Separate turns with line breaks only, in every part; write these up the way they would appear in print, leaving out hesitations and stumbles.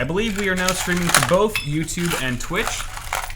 I believe we are now streaming to both YouTube and Twitch.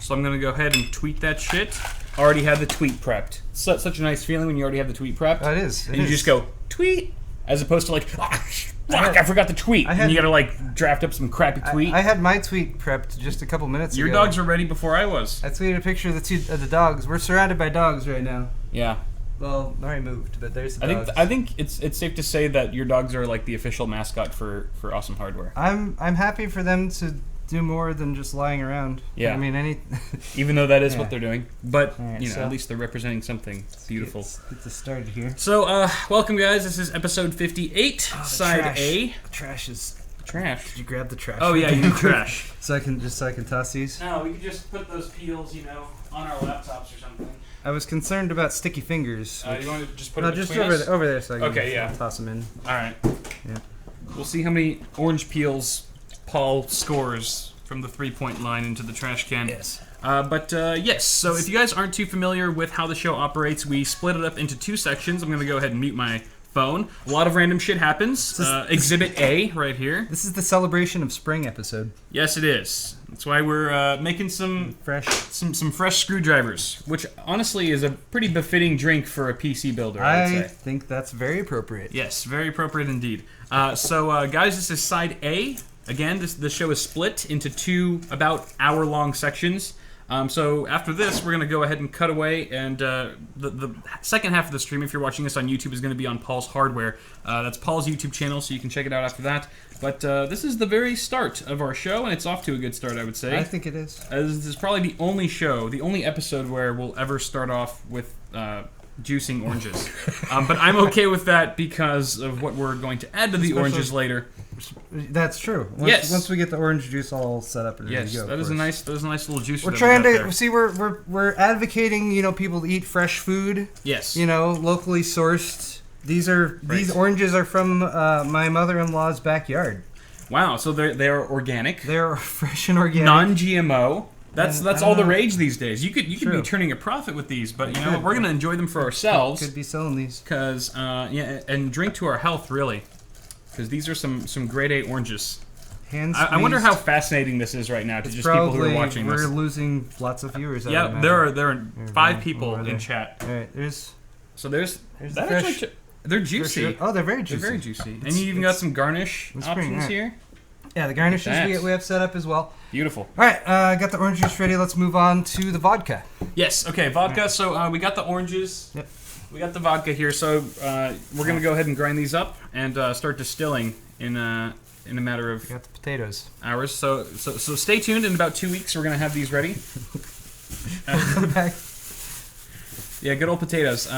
So I'm going to go ahead and tweet that shit. Already had the tweet prepped. Such a nice feeling when you already have the tweet prepped.
Oh, it is.
And you just go, tweet, as opposed to like, I forgot the tweet. And you got to like draft up some crappy tweet.
I had my tweet prepped just a couple minutes ago.
Your dogs were ready before I was.
I tweeted a picture of the dogs. We're surrounded by dogs right now.
Yeah.
Well, I moved, but there's the dogs.
I think it's safe to say that your dogs are like the official mascot for Awesome Hardware.
I'm happy for them to do more than just lying around.
Yeah.
I mean,
even though that is what they're doing, but
right,
you know, at least they're representing something beautiful.
Let's get this started here.
So, welcome guys. This is episode 58, side
trash.
A.
The trash is
Trash.
Did you grab the trash?
Oh yeah, you need trash.
so I can toss these.
No, we could just put those peels, on our laptops or something.
I was concerned about sticky fingers.
You want to just put
no,
it
just
between us?
over there, so I can
toss
them in.
All right.
Yeah.
We'll see how many orange peels Paul scores from the 3-point line into the trash can.
Yes.
Yes, so if you guys aren't too familiar with how the show operates, we split it up into 2 sections. I'm going to go ahead and mute my phone. A lot of random shit happens. Exhibit A right here.
This is the celebration of spring episode.
Yes, it is. That's why we're making some fresh screwdrivers, which honestly is a pretty befitting drink for a PC builder, I would say.
I think that's very appropriate.
Yes, very appropriate indeed. Guys, this is side A. Again, the show is split into 2 about hour-long sections. So after this, we're going to go ahead and cut away, and the second half of the stream, if you're watching this on YouTube, is going to be on Paul's Hardware. That's Paul's YouTube channel, so you can check it out after that. But this is the very start of our show, and it's off to a good start, I would say.
I think it is.
This is probably the only episode where we'll ever start off with juicing oranges. But I'm okay with that because of what we're going to add to the oranges later.
That's true. Once we get the orange juice all set up and ready to go.
That is a nice little juicer.
We're trying to see. We're advocating, people to eat fresh food.
Yes.
Locally sourced. These oranges are from my mother-in-law's backyard.
Wow. So they are organic.
They're fresh and organic.
Non-GMO. That's all the rage these days. You could be turning a profit with these, but we're gonna enjoy them for ourselves.
Could be selling these.
And drink to our health really. Because these are some grade A oranges.
I
wonder how fascinating this is right now to just people who are watching this.
We're losing lots of viewers.
Yeah, there are 5 people in chat.
All right, there's
that actually, they're juicy.
Oh, they're very juicy.
They're very juicy. And you even got some garnish options here.
Yeah, the garnishes we have set up as well.
Beautiful.
All right, got the orange juice ready. Let's move on to the vodka.
Yes. Okay, vodka. Right. So we got the oranges. Yep. We got the vodka here, so we're going to go ahead and grind these up and start distilling in a matter of
we got the potatoes.
Hours. So stay tuned. In about 2 weeks, we're going to have these ready. Yeah, good old potatoes.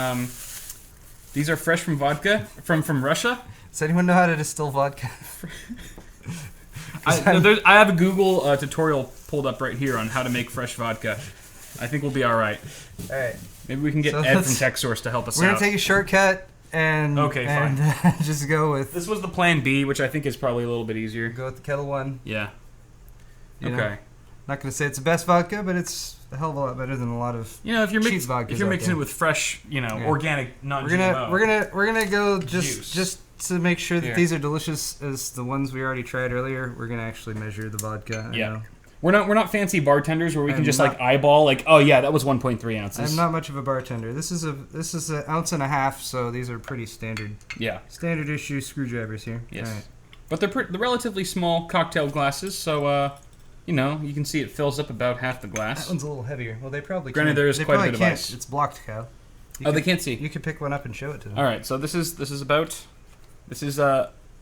These are fresh from vodka from Russia.
Does anyone know how to distill vodka?
I have a Google tutorial pulled up right here on how to make fresh vodka. I think we'll be all right.
All right.
Maybe we can get Ed from TechSource to help us out.
We're going to take a shortcut and just go with...
This was the plan B, which I think is probably a little bit easier.
Go with the Kettle One.
Yeah.
Okay. Not going to say it's the best vodka, but it's a hell of a lot better than a lot of
if you're
cheap vodkas.
If you're mixing it with fresh, organic, non-GMO.
We're gonna go just to make sure that these are delicious as the ones we already tried earlier. We're gonna actually measure the vodka.
Yeah. We're not fancy bartenders where we can just eyeball that was 1.3 ounces.
I'm not much of a bartender. This is an ounce and a half, so these are pretty standard.
Yeah.
Standard issue screwdrivers here.
Yes.
All right.
But they're relatively small cocktail glasses, so you can see it fills up about half the glass.
That one's a little heavier. Well, they probably
granted there is quite a bit of ice.
It's blocked, Kyle.
They can't see.
You could pick one up and show it to them.
All right. So this is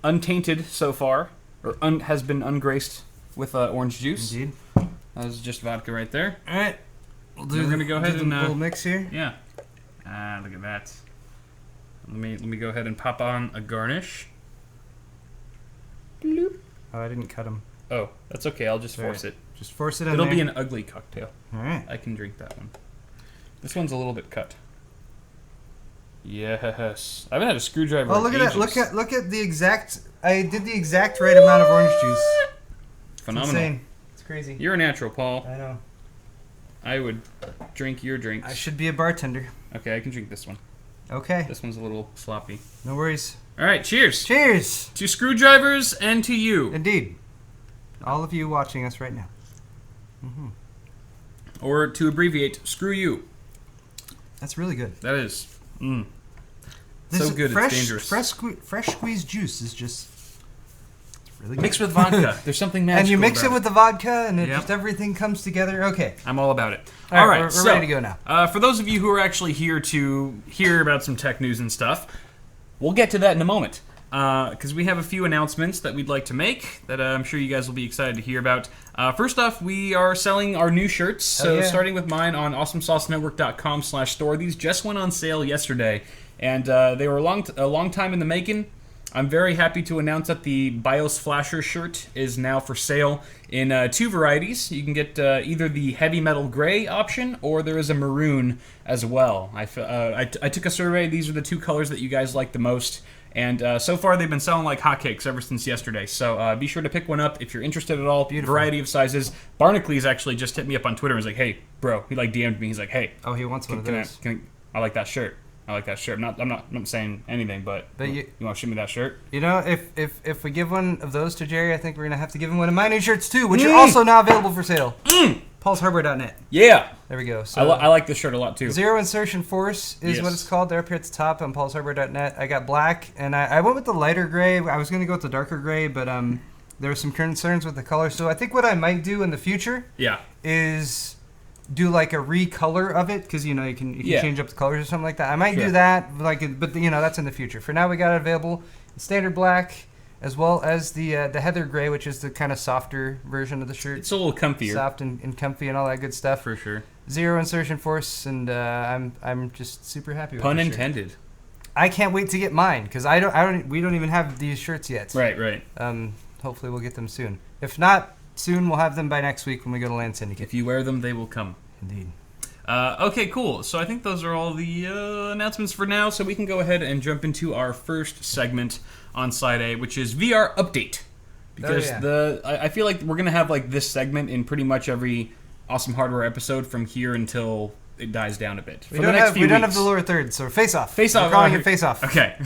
untainted so far, or has been ungraced with orange juice.
Indeed.
That is just vodka right there.
All right.
We're gonna go ahead and
little mix here.
Yeah. Look at that. Let me go ahead and pop on a garnish.
Bloop. Oh, I didn't cut them.
Oh, that's okay. I'll just force it.
Just force it in
It'll
there.
be an ugly cocktail.
All right.
I can drink that one. This one's a little bit cut. Yes. I haven't had a screwdriver.
Oh, look at that! Look at the exact. I did the exact right amount of orange juice.
Phenomenal.
It's insane. It's crazy.
You're a natural, Paul.
I know.
I would drink your drinks.
I should be a bartender.
Okay, I can drink this one.
Okay.
This one's a little sloppy.
No worries.
All right, cheers.
Cheers.
To screwdrivers and to you.
Indeed. All of you watching us right now. Mm-hmm.
Or to abbreviate, screw you.
That's really good.
That is. So good, it's dangerous.
Fresh squeezed juice is just really good.
Mixed with vodka. There's something magical
and you mix
about
it with the vodka, and just everything comes together. Okay.
I'm all about it.
All right, we're ready to go now.
For those of you who are actually here to hear about some tech news and stuff, we'll get to that in a moment. Because we have a few announcements that we'd like to make that I'm sure you guys will be excited to hear about. First off, we are selling our new shirts. So starting with mine on awesomesaucenetwork.com/store. These just went on sale yesterday, and they were a long time in the making. I'm very happy to announce that the BIOS Flasher shirt is now for sale in 2 varieties. You can get either the heavy metal gray option, or there is a maroon as well. I took a survey. These are the 2 colors that you guys like the most. And so far, they've been selling like hotcakes ever since yesterday. So be sure to pick one up if you're interested at all. Beautiful. Variety of sizes. Barnacle actually just hit me up on Twitter and was like, "Hey, bro," he like DM'd me. He's like, "Hey,
he wants one of those.
I like that shirt. I like that shirt. I'm not saying anything, but you want to shoot me that shirt?
You know, if we give one of those to Jerry, I think we're gonna have to give him one of my new shirts too, which are also now available for sale. PaulsHardware.net.
Yeah.
There we go. So
I like this shirt a lot too.
Zero Insertion Force is what it's called. They're up here at the top on PaulsHardware.net. I got black, and I went with the lighter gray. I was gonna go with the darker gray, but there were some concerns with the color. So I think what I might do in the future is do like a recolor of it, because you can change up the colors or something like that. I might do that, but that's in the future. For now, we got it available in standard black, as well as the heather gray, which is the kind of softer version of the shirt.
It's a little comfier,
soft and comfy, and all that good stuff.
For sure.
Zero Insertion Force, and I'm just super happy with it.
Pun intended.
I can't wait to get mine, because we don't even have these shirts yet.
Right.
Hopefully we'll get them soon. If not soon, we'll have them by next week when we go to Land Syndicate.
If you wear them, they will come.
Indeed.
Okay, cool. So I think those are all the announcements for now, so we can go ahead and jump into our first segment on Side A, which is VR Update. Because I feel like we're going to have like this segment in pretty much every Awesome Hardware episode from here until it dies down a bit.
We don't have the lower thirds, so face off.
Face off.
We're calling it face off.
Okay.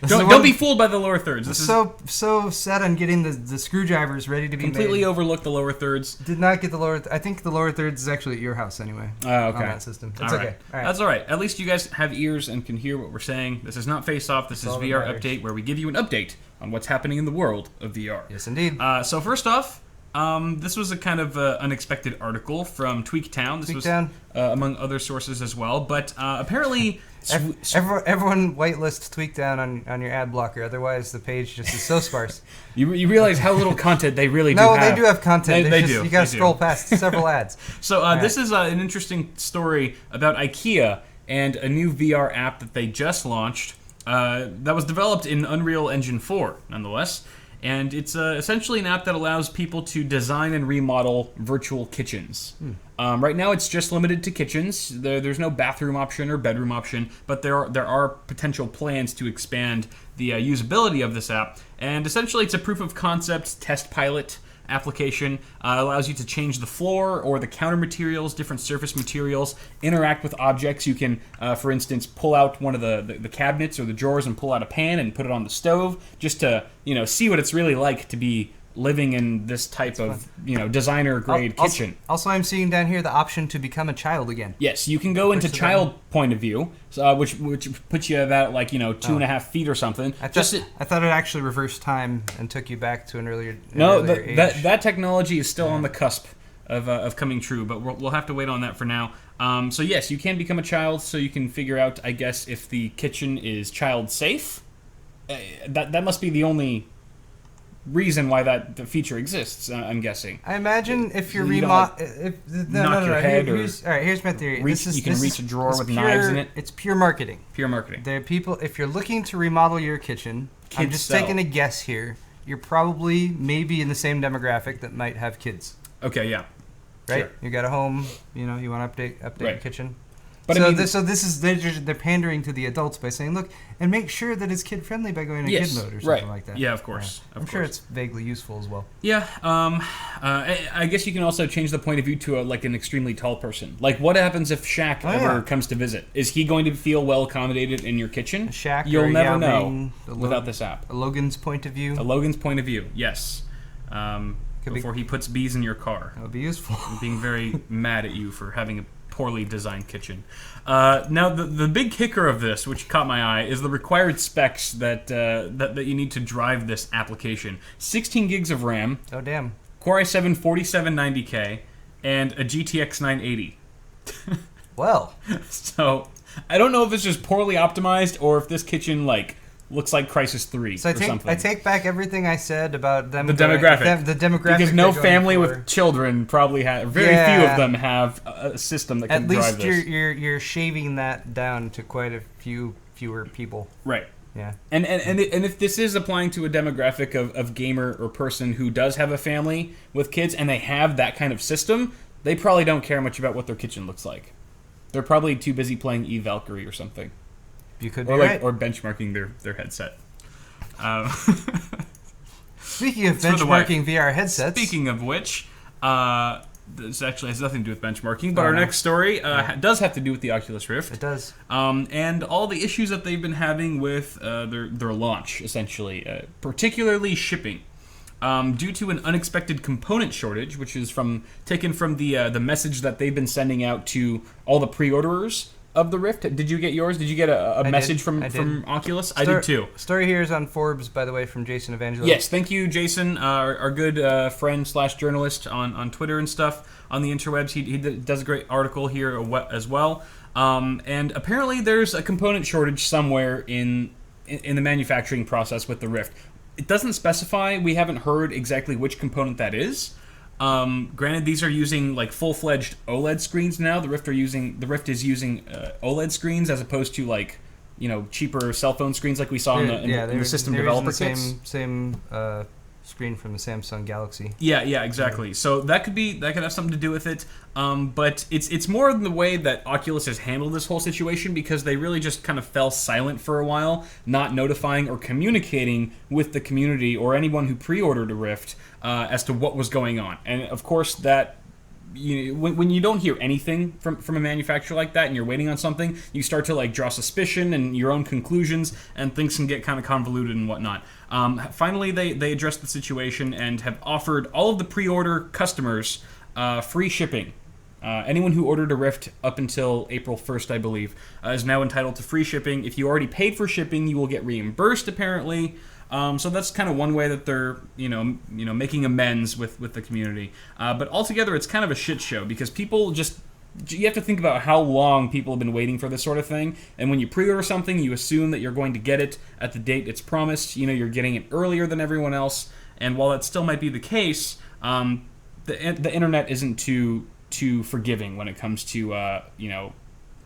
Don't be fooled by the lower thirds.
This is so set on getting the screwdrivers ready to be
completely
made.
overlooked the lower thirds.
Did not get the lower. I think the lower thirds is actually at your house anyway.
Okay.
On that system. It's okay. All right.
That's all right. At least you guys have ears and can hear what we're saying. This is not face off. This is VR Update, where we give you an update on what's happening in the world of VR.
Yes, indeed.
So first off, this was a kind of unexpected article from Tweaktown. This was among other sources as well, but apparently
everyone whitelist Tweaktown on your ad blocker. Otherwise, the page just is so sparse.
You realize how little content they really do
have.
No,
they do have content.
They do.
You got to scroll past several ads.
So this is an interesting story about IKEA and a new VR app that they just launched that was developed in Unreal Engine 4, nonetheless. And it's essentially an app that allows people to design and remodel virtual kitchens. Right now, it's just limited to kitchens. There's no bathroom option or bedroom option, but there are potential plans to expand the usability of this app. And essentially, it's a proof of concept test pilot application. Allows you to change the floor or the counter materials, different surface materials, interact with objects. You can, for instance, pull out one of the cabinets or the drawers and pull out a pan and put it on the stove, just to see what it's really like to be living in this type of designer grade kitchen.
Also, I'm seeing down here the option to become a child again.
Yes, you can go into child point of view, which puts you about 2.5 feet or something.
I thought it actually reversed time and took you back to an earlier.
Age. That technology is still on the cusp of coming true, but we'll have to wait on that for now. So yes, you can become a child, so you can figure out, I guess, if the kitchen is child safe. That must be the only reason why the feature exists. I'm guessing.
I imagine if you're
knock your head.
All right, here's my theory.
You can reach a drawer with knives in it.
It's pure marketing.
Pure marketing.
There are people. If you're looking to remodel your kitchen, I'm just taking a guess here. You're probably maybe in the same demographic that might have kids.
Okay. Yeah.
Right.
Sure.
You got a home. You want to update your kitchen.
But
this is they're pandering to the adults by saying, look, and make sure that it's kid friendly by going to kid mode or something like that.
Yeah, of course.
I'm sure it's vaguely useful as well.
Yeah. I guess you can also change the point of view to an extremely tall person. Like, what happens if Shaq ever comes to visit? Is he going to feel well accommodated in your kitchen?
Shaq,
you'll never know without this app.
A Logan's point of view.
A Logan's point of view. Yes. before he puts bees in your car.
That would be useful.
I'm being very mad at you for having a poorly designed kitchen. Now, the big kicker of this, which caught my eye, is the required specs that you need to drive this application. 16 gigs of RAM.
Oh, damn.
Core i7 4790K, and a GTX 980.
Well.
So, I don't know if it's just poorly optimized or if this kitchen, looks like Crysis 3
so
or something.
I take back everything I said about them.
The demographic.
The demographic.
Because no family with children probably have... Very few of them have a system that can drive this.
At least you're shaving that down to quite a fewer people.
Right.
Yeah.
And if this is applying to a demographic of gamer or person who does have a family with kids and they have that kind of system, they probably don't care much about what their kitchen looks like. They're probably too busy playing Valkyrie or something.
You could be right.
Or benchmarking their headset.
Speaking of benchmarking VR headsets.
Speaking of which, this actually has nothing to do with benchmarking, but our next story does have to do with the Oculus Rift.
It does.
And all the issues that they've been having with their launch, essentially, particularly shipping. Due to an unexpected component shortage, which is taken from the message that they've been sending out to all the pre-orderers of the Rift. Did you get yours? Did you get a message from Oculus? I did too.
Story here is on Forbes, by the way, from Jason Evangelist.
Yes, thank you, Jason, our good friend / journalist on Twitter and stuff, on the interwebs. He does a great article here as well. And apparently there's a component shortage somewhere in the manufacturing process with the Rift. It doesn't specify. We haven't heard exactly which component that is. Granted, these are using full-fledged OLED screens now. The Rift is using OLED screens as opposed to cheaper cell phone screens like we saw in the system developer kits.
Same screen from the Samsung Galaxy.
Yeah, exactly. So that could have something to do with it. But it's more in the way that Oculus has handled this whole situation, because they really just kind of fell silent for a while, not notifying or communicating with the community or anyone who pre-ordered a Rift as to what was going on. And of course, that when you don't hear anything from a manufacturer like that and you're waiting on something, you start to draw suspicion and your own conclusions, and things can get kind of convoluted and whatnot. Finally, they addressed the situation and have offered all of the pre-order customers free shipping. Anyone who ordered a Rift up until April 1st, I believe, is now entitled to free shipping. If you already paid for shipping, you will get reimbursed, apparently. So that's kind of one way that they're, making amends with the community. But altogether, it's kind of a shit show, because people you have to think about how long people have been waiting for this sort of thing. And when you pre-order something, you assume that you're going to get it at the date it's promised. You're getting it earlier than everyone else. And while that still might be the case, the internet isn't too forgiving when it comes to,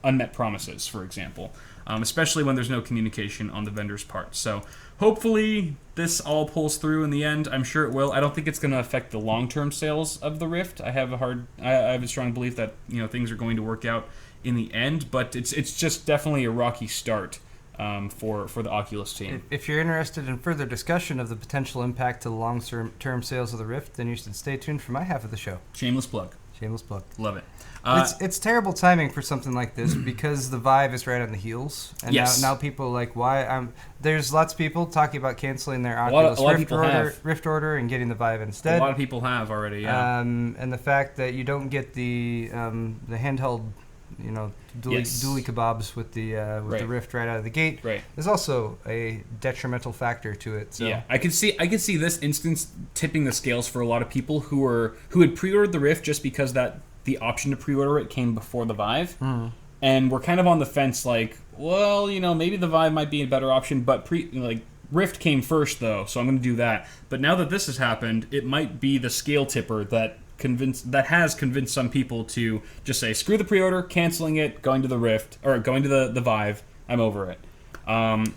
unmet promises, for example. Especially when there's no communication on the vendor's part. So hopefully this all pulls through in the end. I'm sure it will. I don't think it's going to affect the long-term sales of the Rift. I have a strong belief that things are going to work out in the end, but it's just definitely a rocky start for the Oculus team.
If you're interested in further discussion of the potential impact to the long-term sales of the Rift, then you should stay tuned for my half of the show.
Shameless plug.
Shameless plug.
Love it.
It's terrible timing for something like this because the Vive is right on the heels, and
yes.
now people are like, why? There's lots of people talking about canceling their Oculus Rift order and getting the Vive instead.
A lot of people have already. Yeah.
And the fact that you don't get the handheld, dually kebabs with the the Rift right out of the gate is also a detrimental factor to it. So.
Yeah, I could see this instance tipping the scales for a lot of people who had pre-ordered the Rift just because that the option to pre-order it came before the Vive, and we're kind of on the fence, maybe the Vive might be a better option, but Rift came first though, so I'm going to do that. But now that this has happened, it might be the scale tipper that has convinced some people to just say screw the pre-order, canceling it, going to the Rift or going to the Vive. I'm over it.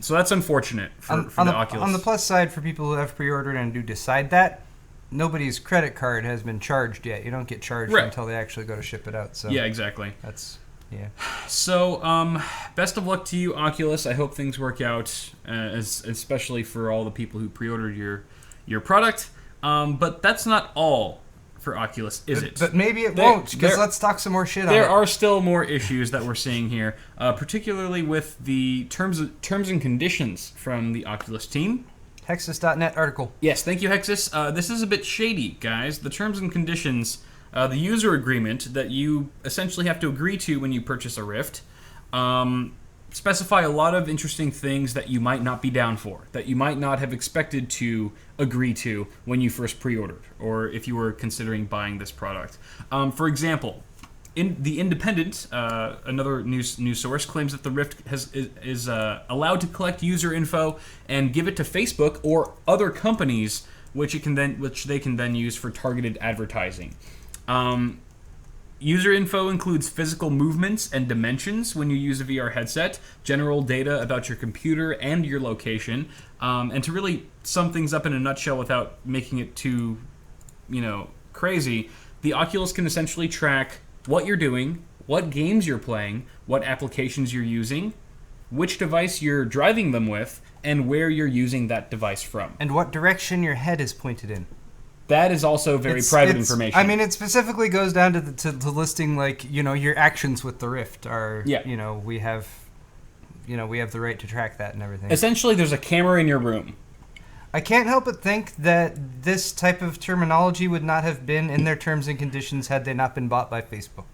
So that's unfortunate for the Oculus.
On the plus side, for people who have pre-ordered and do decide that, nobody's credit card has been charged yet. You don't get charged until they actually go to ship it out. So
yeah, exactly.
Yeah.
So, best of luck to you, Oculus. I hope things work out, especially for all the people who pre-ordered your product. But that's not all for Oculus, is it?
But maybe it won't, because let's talk some more shit on it.
There are still more issues that we're seeing here, particularly with the terms and conditions from the Oculus team.
Hexus.net article.
Yes, thank you, Hexus. This is a bit shady, guys. The terms and conditions, the user agreement that you essentially have to agree to when you purchase a Rift, specify a lot of interesting things that you might not be down for, that you might not have expected to agree to when you first pre-ordered, or if you were considering buying this product. For example, The Independent, another news source, claims that the Rift is allowed to collect user info and give it to Facebook or other companies, which they can then use for targeted advertising. User info includes physical movements and dimensions when you use a VR headset, general data about your computer and your location, and to really sum things up in a nutshell without making it too, crazy, the Oculus can essentially track what you're doing, what games you're playing, what applications you're using, which device you're driving them with, and where you're using that device from.
And what direction your head is pointed in.
That is also very private information.
I mean, it specifically goes down to listing, your actions with the Rift are, we have the right to track that and everything.
Essentially, there's a camera in your room.
I can't help but think that this type of terminology would not have been in their terms and conditions had they not been bought by Facebook.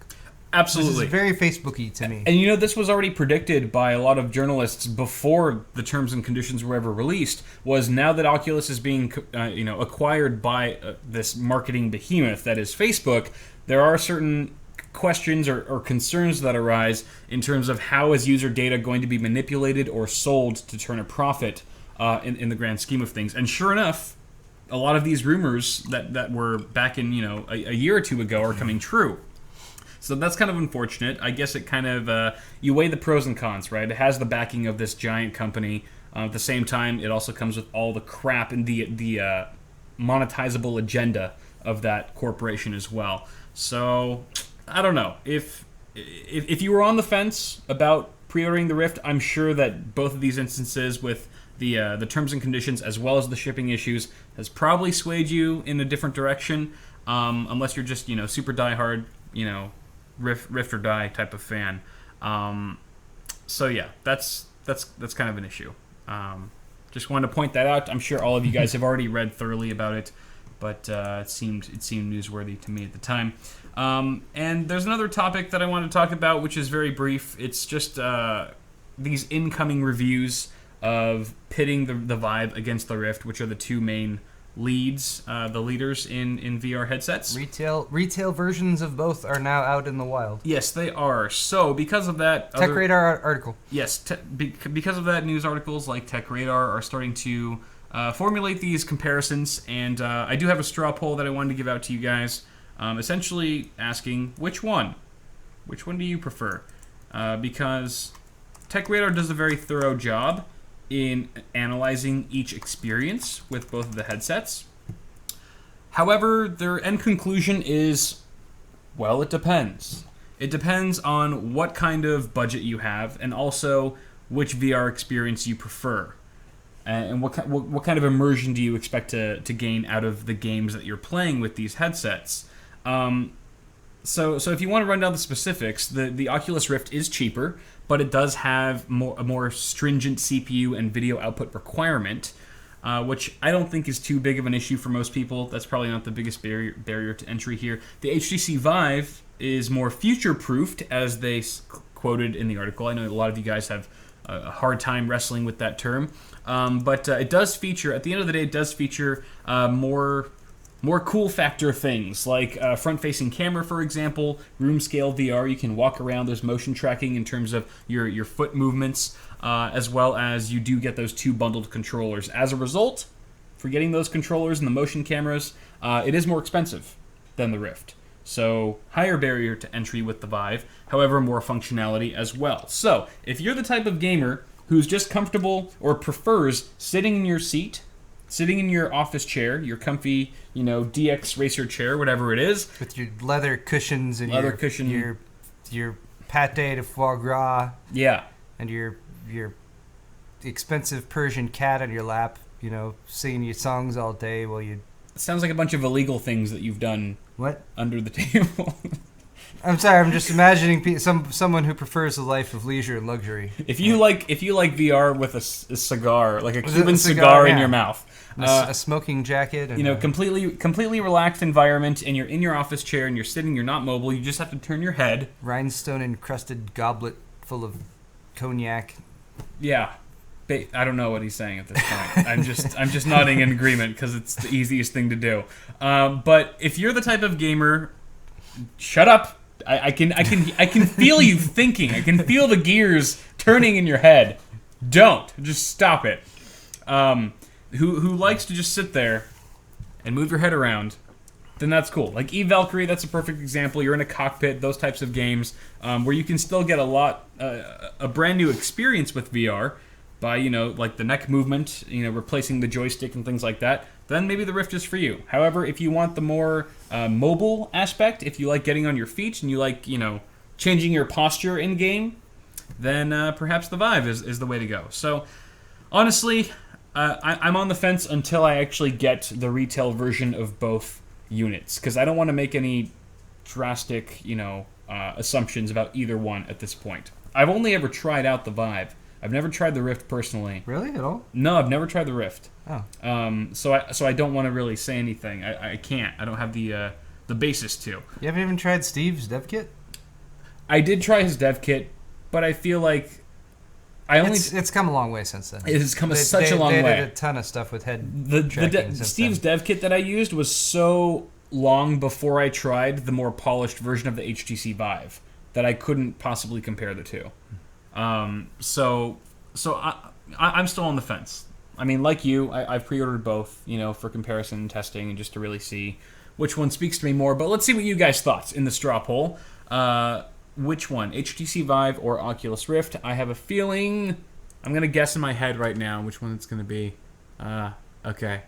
Absolutely.
This is very Facebook-y to me.
And this was already predicted by a lot of journalists before the terms and conditions were ever released, was now that Oculus is being acquired by this marketing behemoth that is Facebook, there are certain questions or concerns that arise in terms of how is user data going to be manipulated or sold to turn a profit in the grand scheme of things. And sure enough, a lot of these rumors that were back in a year or two ago are coming true. So that's kind of unfortunate. I guess it kind of, you weigh the pros and cons, right? It has the backing of this giant company. At the same time, it also comes with all the crap and the monetizable agenda of that corporation as well. So, I don't know. If you were on the fence about pre-ordering the Rift, I'm sure that both of these instances with the terms and conditions as well as the shipping issues has probably swayed you in a different direction, unless you're just, super diehard, Rift or die type of fan. So yeah, that's kind of an issue. Just wanted to point that out. I'm sure all of you guys have already read thoroughly about it, but it seemed newsworthy to me at the time. And there's another topic that I want to talk about, which is very brief. It's just these incoming reviews of pitting the Vive against the Rift, which are the two main leaders in VR headsets.
Retail versions of both are now out in the wild.
Yes, they are. So because of that,
TechRadar article.
Yes, because of that, news articles like TechRadar are starting to formulate these comparisons, and I do have a straw poll that I wanted to give out to you guys, essentially asking which one do you prefer? Because TechRadar does a very thorough job in analyzing each experience with both of the headsets. However, their end conclusion is, well, it depends. It depends on what kind of budget you have, and also which VR experience you prefer, and what kind of immersion do you expect to gain out of the games that you're playing with these headsets. So if you want to run down the specifics, the Oculus Rift is cheaper, but it does have a more stringent CPU and video output requirement, which I don't think is too big of an issue for most people. That's probably not the biggest barrier to entry here. The HTC Vive is more future-proofed, as they quoted in the article. I know a lot of you guys have a hard time wrestling with that term, but it does feature, at the end of the day, it does feature more cool factor things, like front-facing camera, for example, room scale VR. You can walk around. There's motion tracking in terms of your foot movements, as well as you do get those two bundled controllers. As a result, for getting those controllers and the motion cameras, it is more expensive than the Rift. So higher barrier to entry with the Vive, however, more functionality as well. So if you're the type of gamer who's just comfortable or prefers sitting in your seat, sitting in your office chair, your comfy, DX racer chair, whatever it is,
with your leather cushions and your pate de foie gras, and your expensive Persian cat on your lap, singing your songs all day while you.
It sounds like a bunch of illegal things that you've done.
What?
Under the table.
I'm sorry. I'm just imagining someone who prefers a life of leisure and luxury.
If you like VR with a cigar, like a Cuban cigar in your mouth,
a smoking jacket, and
completely relaxed environment, and you're in your office chair and you're sitting, you're not mobile. You just have to turn your head.
Rhinestone encrusted goblet full of cognac.
Yeah. I don't know what he's saying at this point. I'm just nodding in agreement because it's the easiest thing to do. But if you're the type of gamer, shut up. I can feel you thinking. I can feel the gears turning in your head. Don't. Just stop it. Who likes to just sit there and move your head around, then that's cool. Like Valkyrie, that's a perfect example. You're in a cockpit, those types of games, where you can still get a brand new experience with VR by, like the neck movement, replacing the joystick and things like that. Then maybe the Rift is for you. However, if you want the more mobile aspect, if you like getting on your feet and you like, changing your posture in game, then perhaps the Vive is the way to go. So, honestly, I'm on the fence until I actually get the retail version of both units, because I don't want to make any drastic, assumptions about either one at this point. I've only ever tried out the Vive. I've never tried the Rift personally.
Really? At all?
No, I've never tried the Rift.
Oh.
So I don't want to really say anything. I can't. I don't have the basis to.
You haven't even tried Steve's dev kit?
I did try his dev kit, but I feel like
it's come a long way since then.
It has come such a long way.
They did a ton of stuff with head tracking
Steve's dev kit that I used was so long before I tried the more polished version of the HTC Vive that I couldn't possibly compare the two. So I'm still on the fence. I mean, like you, I've pre-ordered both, for comparison and testing and just to really see which one speaks to me more. But let's see what you guys thought in the straw poll. Which one, HTC Vive or Oculus Rift? I have a feeling, I'm going to guess in my head right now which one it's going to be. Okay,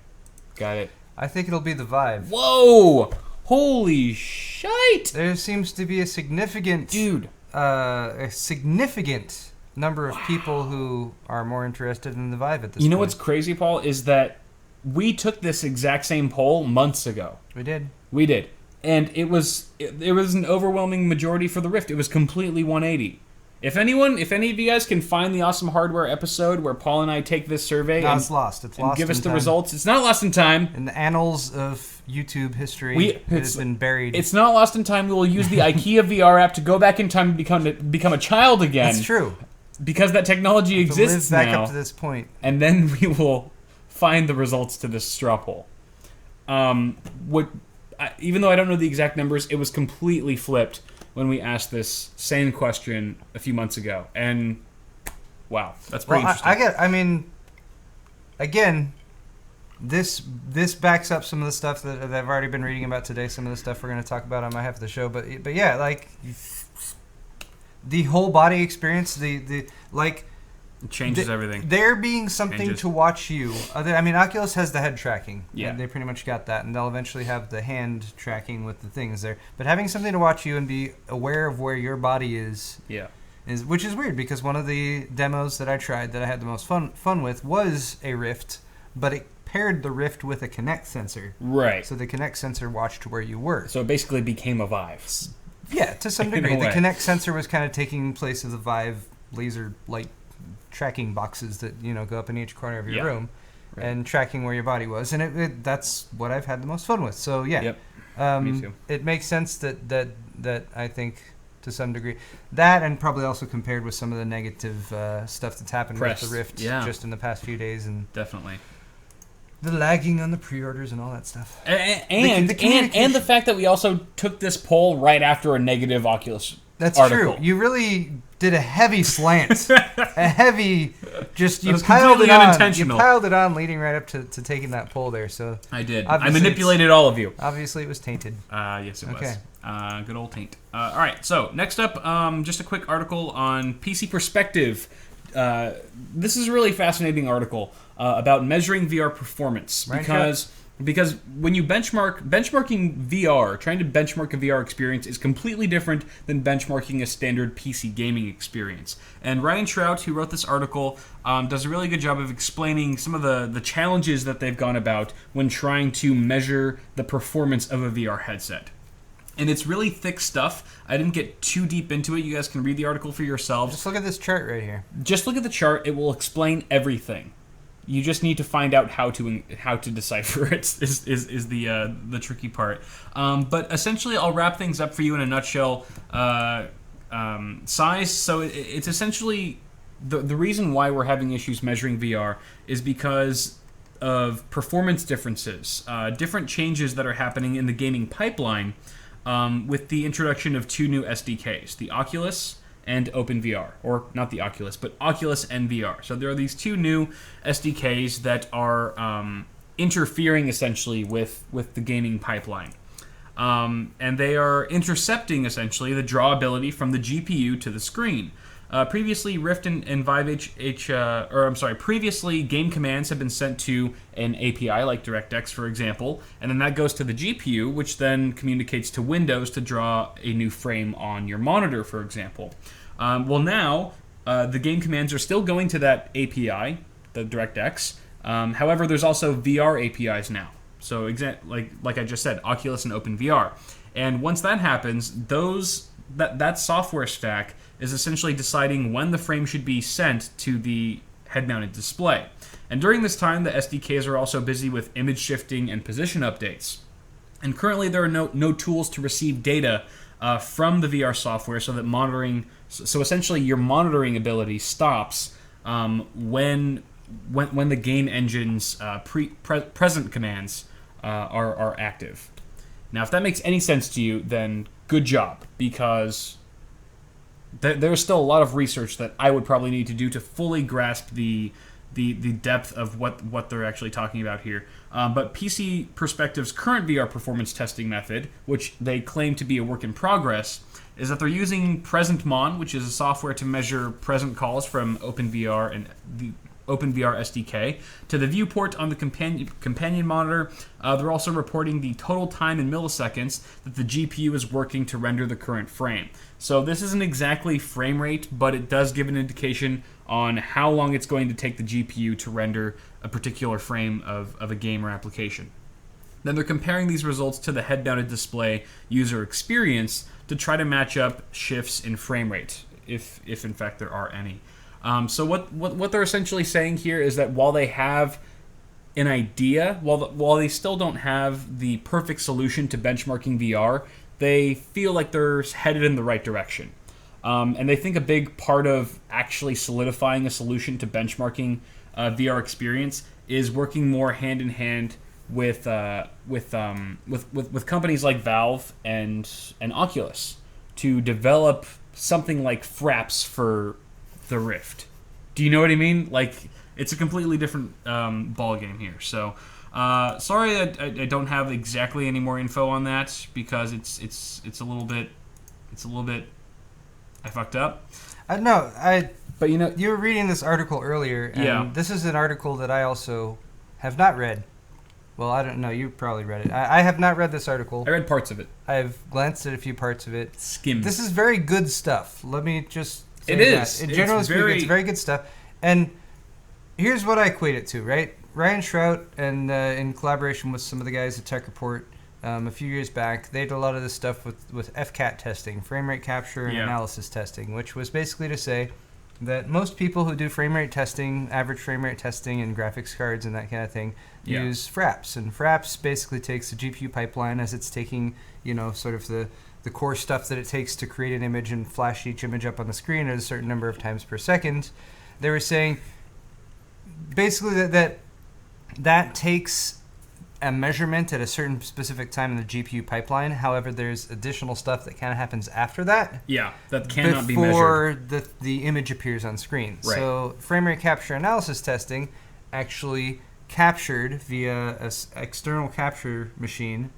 got it.
I think it'll be the Vive.
Whoa! Holy shite!
There seems to be a significant...
Dude.
A significant number of people who are more interested in the Vive at this point.
You know what's crazy, Paul, is that we took this exact same poll months ago.
We did.
And it was an overwhelming majority for the Rift. It was completely 180. If any of you guys can find the Awesome Hardware episode where Paul and I take this survey
it's lost. It's lost
give us the
time.
results, it's not lost in time.
In the annals of YouTube history, it has been buried.
It's not lost in time. We will use the IKEA VR app to go back in time and become a child again.
That's true.
Because that technology exists now.
Live back up to this point.
And then we will find the results to this straw poll. Even though I don't know the exact numbers, it was completely flipped when we asked this same question a few months ago. And, wow, that's pretty interesting.
Again, this backs up some of the stuff that I've already been reading about today, some of the stuff we're going to talk about on my half of the show. But yeah, like, the whole body experience,
it changes everything.
There being something to watch you. Oculus has the head tracking.
Yeah.
They pretty much got that, and they'll eventually have the hand tracking with the things there. But having something to watch you and be aware of where your body is, which is weird because one of the demos that I tried that I had the most fun with was a Rift, but it paired the Rift with a Kinect sensor.
Right.
So the Kinect sensor watched where you were.
So it basically became a Vive.
Yeah, to some degree. The Kinect sensor was kind of taking place of the Vive laser light tracking boxes that go up in each corner of your room, and tracking where your body was, and that's what I've had the most fun with. So yeah,
me too.
It makes sense that I think to some degree that, and probably also compared with some of the negative stuff that's happened with the Rift just in the past few days, and
definitely
the lagging on the pre-orders and all that stuff,
and the fact that we also took this poll right after a negative Oculus.
That's
article.
true. You really did a heavy slant. A heavy, you
piled it on. You
piled it on leading right up to taking that poll there. So
I did. I manipulated all of you.
Obviously, it was tainted.
Yes, it was. Good old taint. All right, so next up, just a quick article on PC Perspective. This is a really fascinating article about measuring VR performance because when you benchmarking VR, trying to benchmark a VR experience is completely different than benchmarking a standard PC gaming experience. And Ryan Trout, who wrote this article, does a really good job of explaining some of the challenges that they've gone about when trying to measure the performance of a VR headset. And it's really thick stuff. I didn't get too deep into it. You guys can read the article for yourselves.
Just look at this chart right here.
Just look at the chart. It will explain everything. You just need to find out how to decipher it is the tricky part. But essentially, I'll wrap things up for you in a nutshell. Size. So it's essentially the reason why we're having issues measuring VR is because of performance differences, different changes that are happening in the gaming pipeline. With the introduction of two new SDKs, the Oculus and OpenVR. Or not the Oculus, but Oculus and VR. So there are these two new SDKs that are interfering essentially with the gaming pipeline. And they are intercepting essentially the drawability from the GPU to the screen. Previously, Rift and Vive previously game commands have been sent to an API like DirectX, for example, and then that goes to the GPU, which then communicates to Windows to draw a new frame on your monitor, for example. Well, now the game commands are still going to that API, the DirectX. However, there's also VR APIs now. So, like I just said, Oculus and OpenVR, and once that happens, that software stack is essentially deciding when the frame should be sent to the head-mounted display. And during this time, the SDKs are also busy with image shifting and position updates. And currently, there are no tools to receive data from the VR software, so that so essentially your monitoring ability stops when the game engine's present commands are active. Now, if that makes any sense to you, then good job, because there's still a lot of research that I would probably need to do to fully grasp the depth of what they're actually talking about here. But PC Perspective's current VR performance testing method, which they claim to be a work in progress, is that they're using PresentMon, which is a software to measure present calls from OpenVR and the OpenVR SDK to the viewport on the companion monitor. They're also reporting the total time in milliseconds that the GPU is working to render the current frame. So this isn't exactly frame rate, but it does give an indication on how long it's going to take the GPU to render a particular frame of a game or application. Then they're comparing these results to the head-mounted display user experience to try to match up shifts in frame rate, if in fact there are any. So what they're essentially saying here is that while they have an idea, while they still don't have the perfect solution to benchmarking VR, they feel like they're headed in the right direction. And they think a big part of actually solidifying a solution to benchmarking VR experience is working more hand in hand with companies like Valve and Oculus to develop something like Fraps for the Rift. Do you know what I mean? Like, it's a completely different ball game here. So, sorry that I don't have exactly any more info on that, because it's a little bit I fucked up.
But you were reading this article earlier, and this is an article that I also have not read. Well, I don't know. You probably read it. I have not read this article.
I read parts of it.
I've glanced at a few parts of it.
Skimmed.
This is very good stuff. Let me just say
it is.
In general speaking, it's very good stuff. And here's what I equate it to, right? Ryan Shrout, and in collaboration with some of the guys at Tech Report, a few years back, they did a lot of this stuff with FCAT testing, frame rate capture and analysis testing, which was basically to say that most people who do frame rate testing, average frame rate testing and graphics cards and that kind of thing, use Fraps. And Fraps basically takes the GPU pipeline as it's taking, sort of the core stuff that it takes to create an image and flash each image up on the screen at a certain number of times per second. They were saying basically that takes a measurement at a certain specific time in the GPU pipeline. However, there's additional stuff that kind of happens after that.
Yeah, that cannot be measured.
Before the image appears on screen.
Right.
So frame rate capture analysis testing actually captured via an external capture machine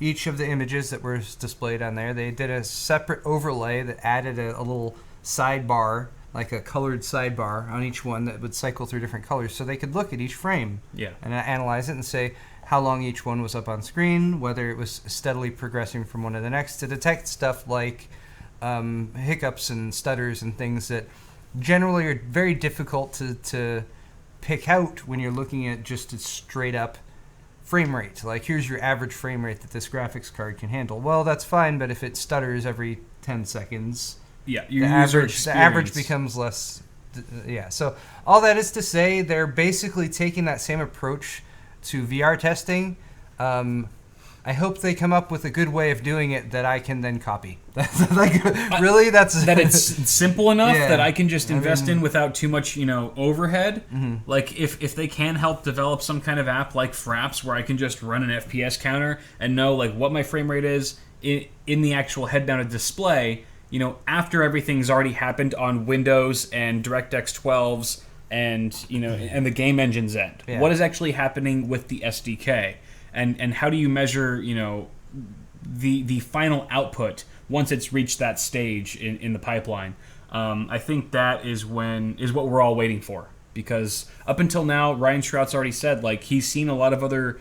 each of the images that were displayed on there. They did a separate overlay that added a little sidebar, like a colored sidebar on each one that would cycle through different colors, so they could look at each frame and analyze it and say how long each one was up on screen, whether it was steadily progressing from one to the next, to detect stuff like hiccups and stutters and things that generally are very difficult to pick out when you're looking at just a straight up frame rate. Like, here's your average frame rate that this graphics card can handle. Well, that's fine, but if it stutters every 10 seconds,
yeah,
the average becomes less. Yeah, so all that is to say, they're basically taking that same approach to VR testing. I hope they come up with a good way of doing it that I can then copy. Like, really, that
it's simple enough that I can just invest in without too much, overhead. Mm-hmm. Like if they can help develop some kind of app like Fraps where I can just run an FPS counter and know like what my frame rate is in the actual head-mounted display. After everything's already happened on Windows and DirectX 12s and and the game engine's end. Yeah. What is actually happening with the SDK? And how do you measure, the final output once it's reached that stage in the pipeline? I think that is what we're all waiting for. Because up until now, Ryan Shrout's already said, like, he's seen a lot of other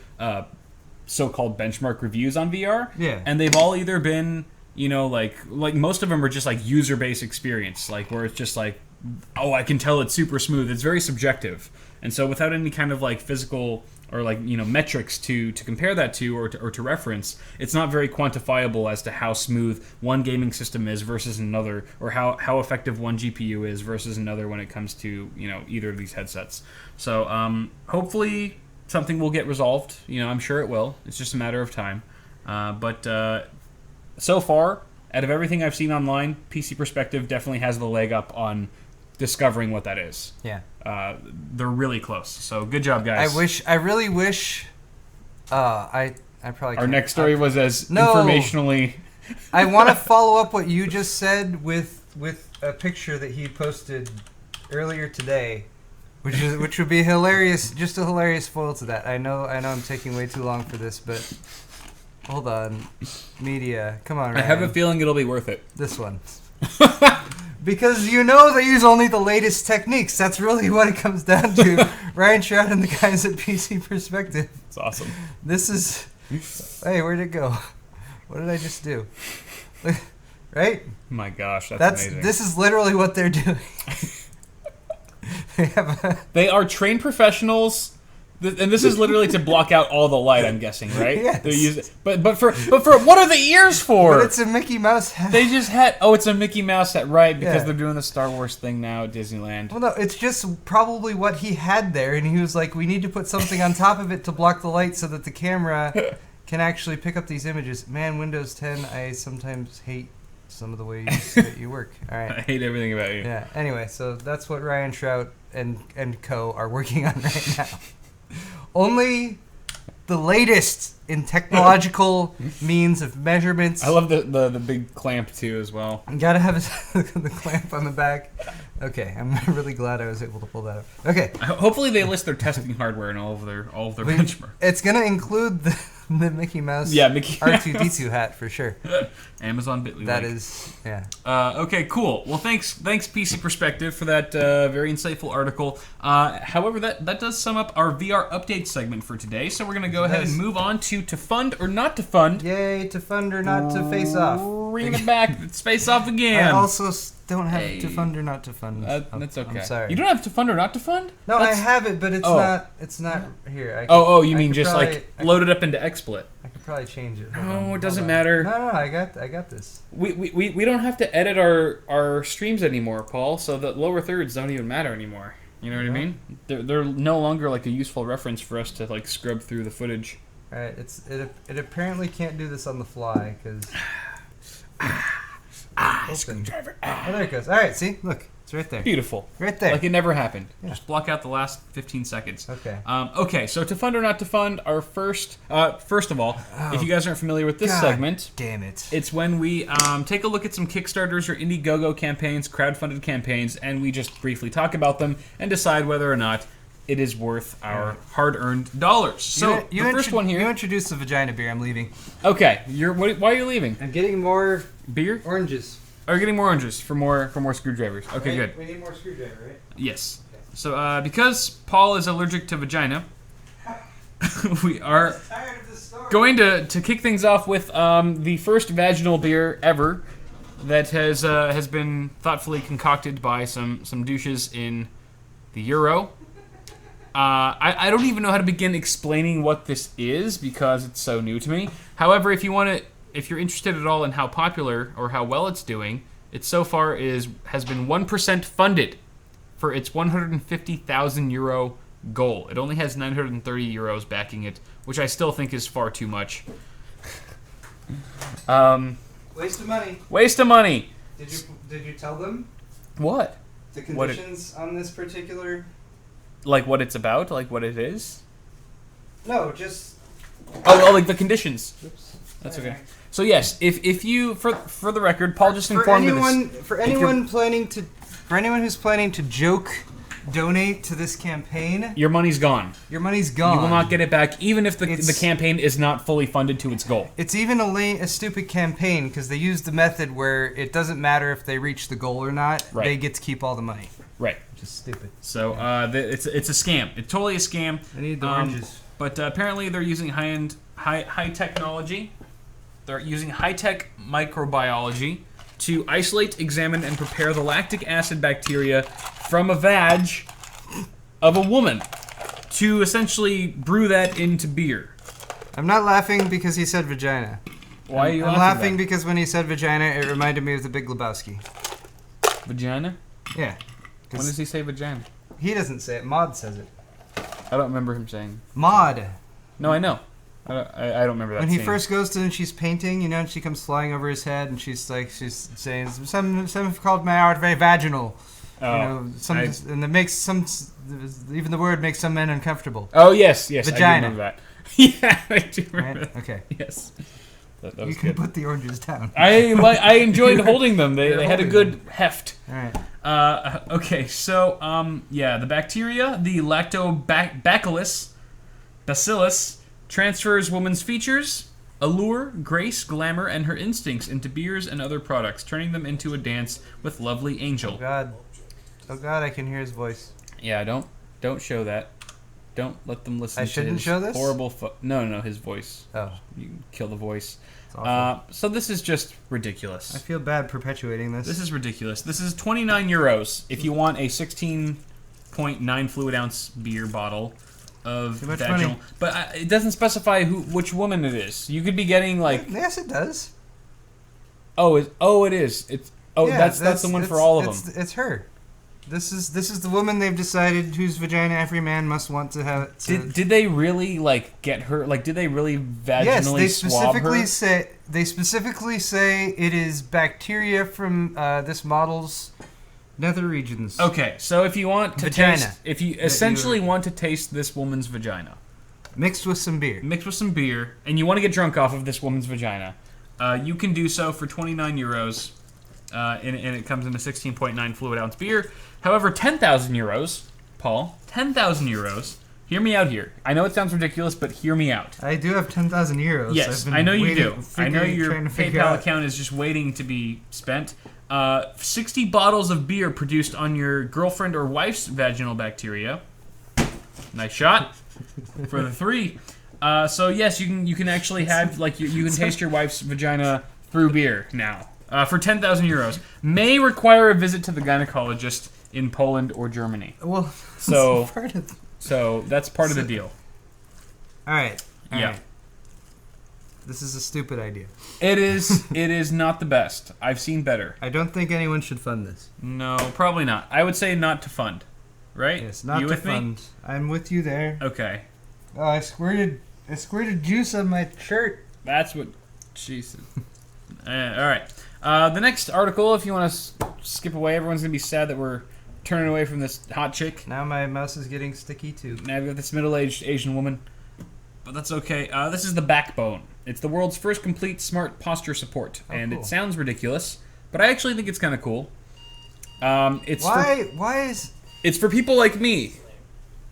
so-called benchmark reviews on VR.
Yeah.
And they've all either been, like most of them are just like user-based experience, like where it's just like, oh, I can tell it's super smooth. It's very subjective. And so without any kind of like physical or like metrics to compare that to or to reference, it's not very quantifiable as to how smooth one gaming system is versus another, or how effective one GPU is versus another when it comes to either of these headsets. So hopefully something will get resolved. I'm sure it will. It's just a matter of time. But so far, out of everything I've seen online, PC Perspective definitely has the leg up on discovering what that is.
Yeah.
They're really close. So good job, guys.
I really wish. I probably.
Our next story was as informationally.
I want to follow up what you just said with a picture that he posted earlier today, which would be hilarious. Just a hilarious foil to that. I know I'm taking way too long for this, but hold on, media. Come on, Ryan.
I have a feeling it'll be worth it.
This one. Because they use only the latest techniques. That's really what it comes down to. Ryan Shrout and the guys at PC Perspective.
It's awesome.
This is... Hey, where'd it go? What did I just do? Right?
My gosh, that's amazing.
This is literally what they're doing.
They are trained professionals... And this is literally to block out all the light, I'm guessing, right?
Yes.
But for what are the ears for?
But it's a Mickey Mouse hat.
They just had it's a Mickey Mouse hat, right? Because they're doing the Star Wars thing now at Disneyland.
Well, no, it's just probably what he had there, and he was like, we need to put something on top of it to block the light so that the camera can actually pick up these images. Man, Windows 10, I sometimes hate some of the ways that you work. All right.
I hate everything about you.
Yeah. Anyway, so that's what Ryan Shrout and co are working on right now. Only the latest in technological means of measurements.
I love the big clamp too as well.
You gotta have the clamp on the back. Okay, I'm really glad I was able to pull that up. Okay.
Hopefully they list their testing hardware and all of their benchmarks.
It's gonna include the Mickey Mouse R2-D2 hat for sure.
Amazon Bitwit.
That is, yeah.
Okay, cool. Well, thanks PC Perspective for that very insightful article. However, that does sum up our VR update segment for today. So we're gonna go ahead and move on to fund or not to fund.
Yay, to fund or not to face off.
Bring it back. It's face off again.
I also don't have to fund or not to fund.
That's okay.
I'm sorry.
You don't have to fund or not to fund?
No, I have it, but it's not here.
You mean just load it up into XSplit?
I could probably change it.
No, it doesn't matter.
No, I got this.
We don't have to edit our streams anymore, Paul. So the lower thirds don't even matter anymore. You know what I mean? They're no longer like a useful reference for us to like scrub through the footage.
All right, it apparently can't do this on the fly because.
Screwdriver.
Oh, there it goes. All right, see, look, it's right there.
Beautiful.
Right there.
Like it never happened.
Yeah.
Just block out the last 15 seconds.
Okay.
Okay, so to fund or not to fund, our first of all, if you guys aren't familiar with this segment,
damn it,
it's when we take a look at some Kickstarters or Indiegogo campaigns, crowdfunded campaigns, and we just briefly talk about them and decide whether or not it is worth our hard-earned dollars. So the first one here.
You introduced the vagina beer. I'm leaving.
Okay, why are you leaving?
I'm getting more
beer,
oranges.
Are you getting more oranges for more screwdrivers? Okay, good.
We need more screwdriver, right?
Yes. Okay. So because Paul is allergic to vagina, we are going to kick things off with the first vaginal beer ever that has been thoughtfully concocted by some douches in the Euro. I don't even know how to begin explaining what this is because it's so new to me. However, if you're interested at all in how popular or how well it's doing, it so far has been 1% funded for its 150,000 euro goal. It only has 930 euros backing it, which I still think is far too much.
Waste of money.
Waste of money.
Did you tell them
What?
the conditions on this particular?
Like what it's about? Like what it is?
No, just.
Oh, like the conditions.
Oops.
That's okay. So yes, if you for the record, Paul just informed me this.
For anyone who's planning to donate to this campaign,
your money's gone.
Your money's gone.
You will not get it back, even if the campaign is not fully funded to its goal.
It's even a stupid campaign because they use the method where it doesn't matter if they reach the goal or not.
Right.
They get to keep all the money.
Right.
Which is stupid.
So it's a scam. It's totally a scam.
I need the oranges.
But apparently they're using high technology. They're using high-tech microbiology to isolate, examine, and prepare the lactic acid bacteria from a vag of a woman to essentially brew that into beer.
I'm not laughing because he said vagina.
Why are you laughing?
I'm laughing because when he said vagina, it reminded me of the Big Lebowski.
Vagina?
Yeah.
When does he say vagina?
He doesn't say it. Maud says it.
I don't remember him saying.
Maud.
No, I know. I don't remember that.
When he first goes to and she's painting, and she comes flying over his head, and she's saying some have called my art very vaginal.
Oh,
and it makes even the word makes some men uncomfortable.
Oh yes,
vagina.
I do remember that. Yeah, I do remember.
Right? Okay.
Yes. That
you
was
can
good.
put the oranges down.
I enjoyed holding them. They had a good heft.
All right.
Okay, so the bacteria, the lactobacillus transfers woman's features, allure, grace, glamour, and her instincts into beers and other products, turning them into a dance with lovely angel.
Oh God, I can hear his voice.
Yeah, don't show that. Don't let them listen.
I
to
shouldn't
his
show this?
horrible. No, his voice.
Oh,
you can kill the voice.
It's awful.
So this is just ridiculous.
I feel bad perpetuating this.
This is ridiculous. This is 29 euros if you want a 16.9 fluid ounce beer bottle of vaginal.
Money.
But it doesn't specify which woman it is. You could be getting like.
Yes, it does.
Oh, it is. That's the one for all of them.
It's her. This is the woman they've decided whose vagina every man must want to have.
Did they really get her? Did they really vaginally
yes,
swab her?
They specifically say it is bacteria from this model's nether regions.
Okay, so if you want to
vagina,
if you essentially want to taste this woman's vagina,
mixed with some beer,
and you want to get drunk off of this woman's vagina, you can do so for 29 euros, and it comes in a 16.9 fluid ounce beer. However, 10,000 euros, Paul, 10,000 euros. Hear me out here. I know it sounds ridiculous, but hear me out.
I do have 10,000 euros.
Yes, I know you do. I know your PayPal account is just waiting to be spent. 60 bottles of beer produced on your girlfriend or wife's vaginal bacteria. Nice shot for the 3. So yes, you can actually have you can taste your wife's vagina through beer now. For 10,000 euros. May require a visit to the gynecologist in Poland or Germany.
Well,
so that's part of the deal.
All right.
Yeah.
This is a stupid idea.
It is. It is not the best. I've seen better.
I don't think anyone should fund this.
No, probably not. I would say not to fund. Right?
Yes, not to fund. Me? I'm with you there.
Okay.
Oh, I squirted juice on my shirt.
That's what. Jesus. All right. The next article, if you want to skip away, everyone's gonna be sad that we're turning away from this hot chick.
Now my mouse is getting sticky too.
Now we've got this middle-aged Asian woman, but that's okay. This is the Backbone. It's the world's first complete smart posture support, and cool. It sounds ridiculous, but I actually think it's kind of cool. It's for people like me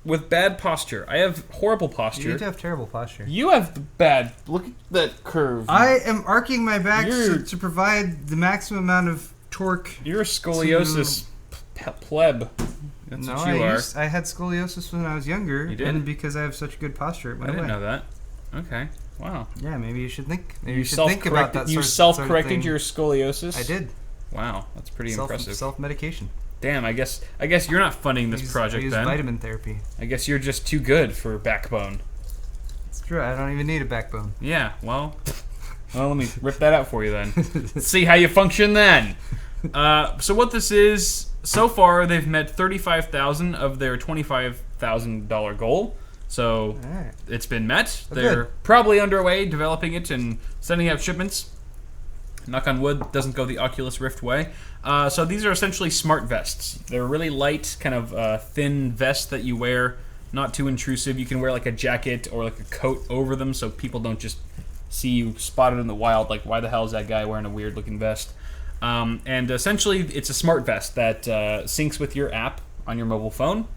with bad posture. I have horrible posture.
You do have terrible posture.
You have bad. Look at that curve.
I am arcing my back to provide the maximum amount of torque.
You're a scoliosis pleb. That's what you are.
I had scoliosis when I was younger,
you did?
And because I have such good posture,
I didn't know that. Okay. Wow.
Yeah, maybe you should think.
Maybe you should think about that. You self-corrected your scoliosis.
I did.
Wow, that's pretty impressive.
Self-medication.
Damn, I guess you're not funding this project
I use
then.
vitamin therapy.
I guess you're just too good for Backbone.
It's true. I don't even need a backbone.
Yeah, well, let me rip that out for you then. Let's see how you function then. So what this is, so far they've met 35,000 of their $25,000 goal. So
Alright.
it's been met.
Oh,
They're
good.
probably underway developing it and sending out shipments. Knock on wood, doesn't go the Oculus Rift way. So these are essentially smart vests. They're really light, kind of thin vests that you wear, not too intrusive. You can wear like a jacket or like a coat over them so people don't just see you spotted in the wild, like why the hell is that guy wearing a weird looking vest? And essentially it's a smart vest that syncs with your app on your mobile phone,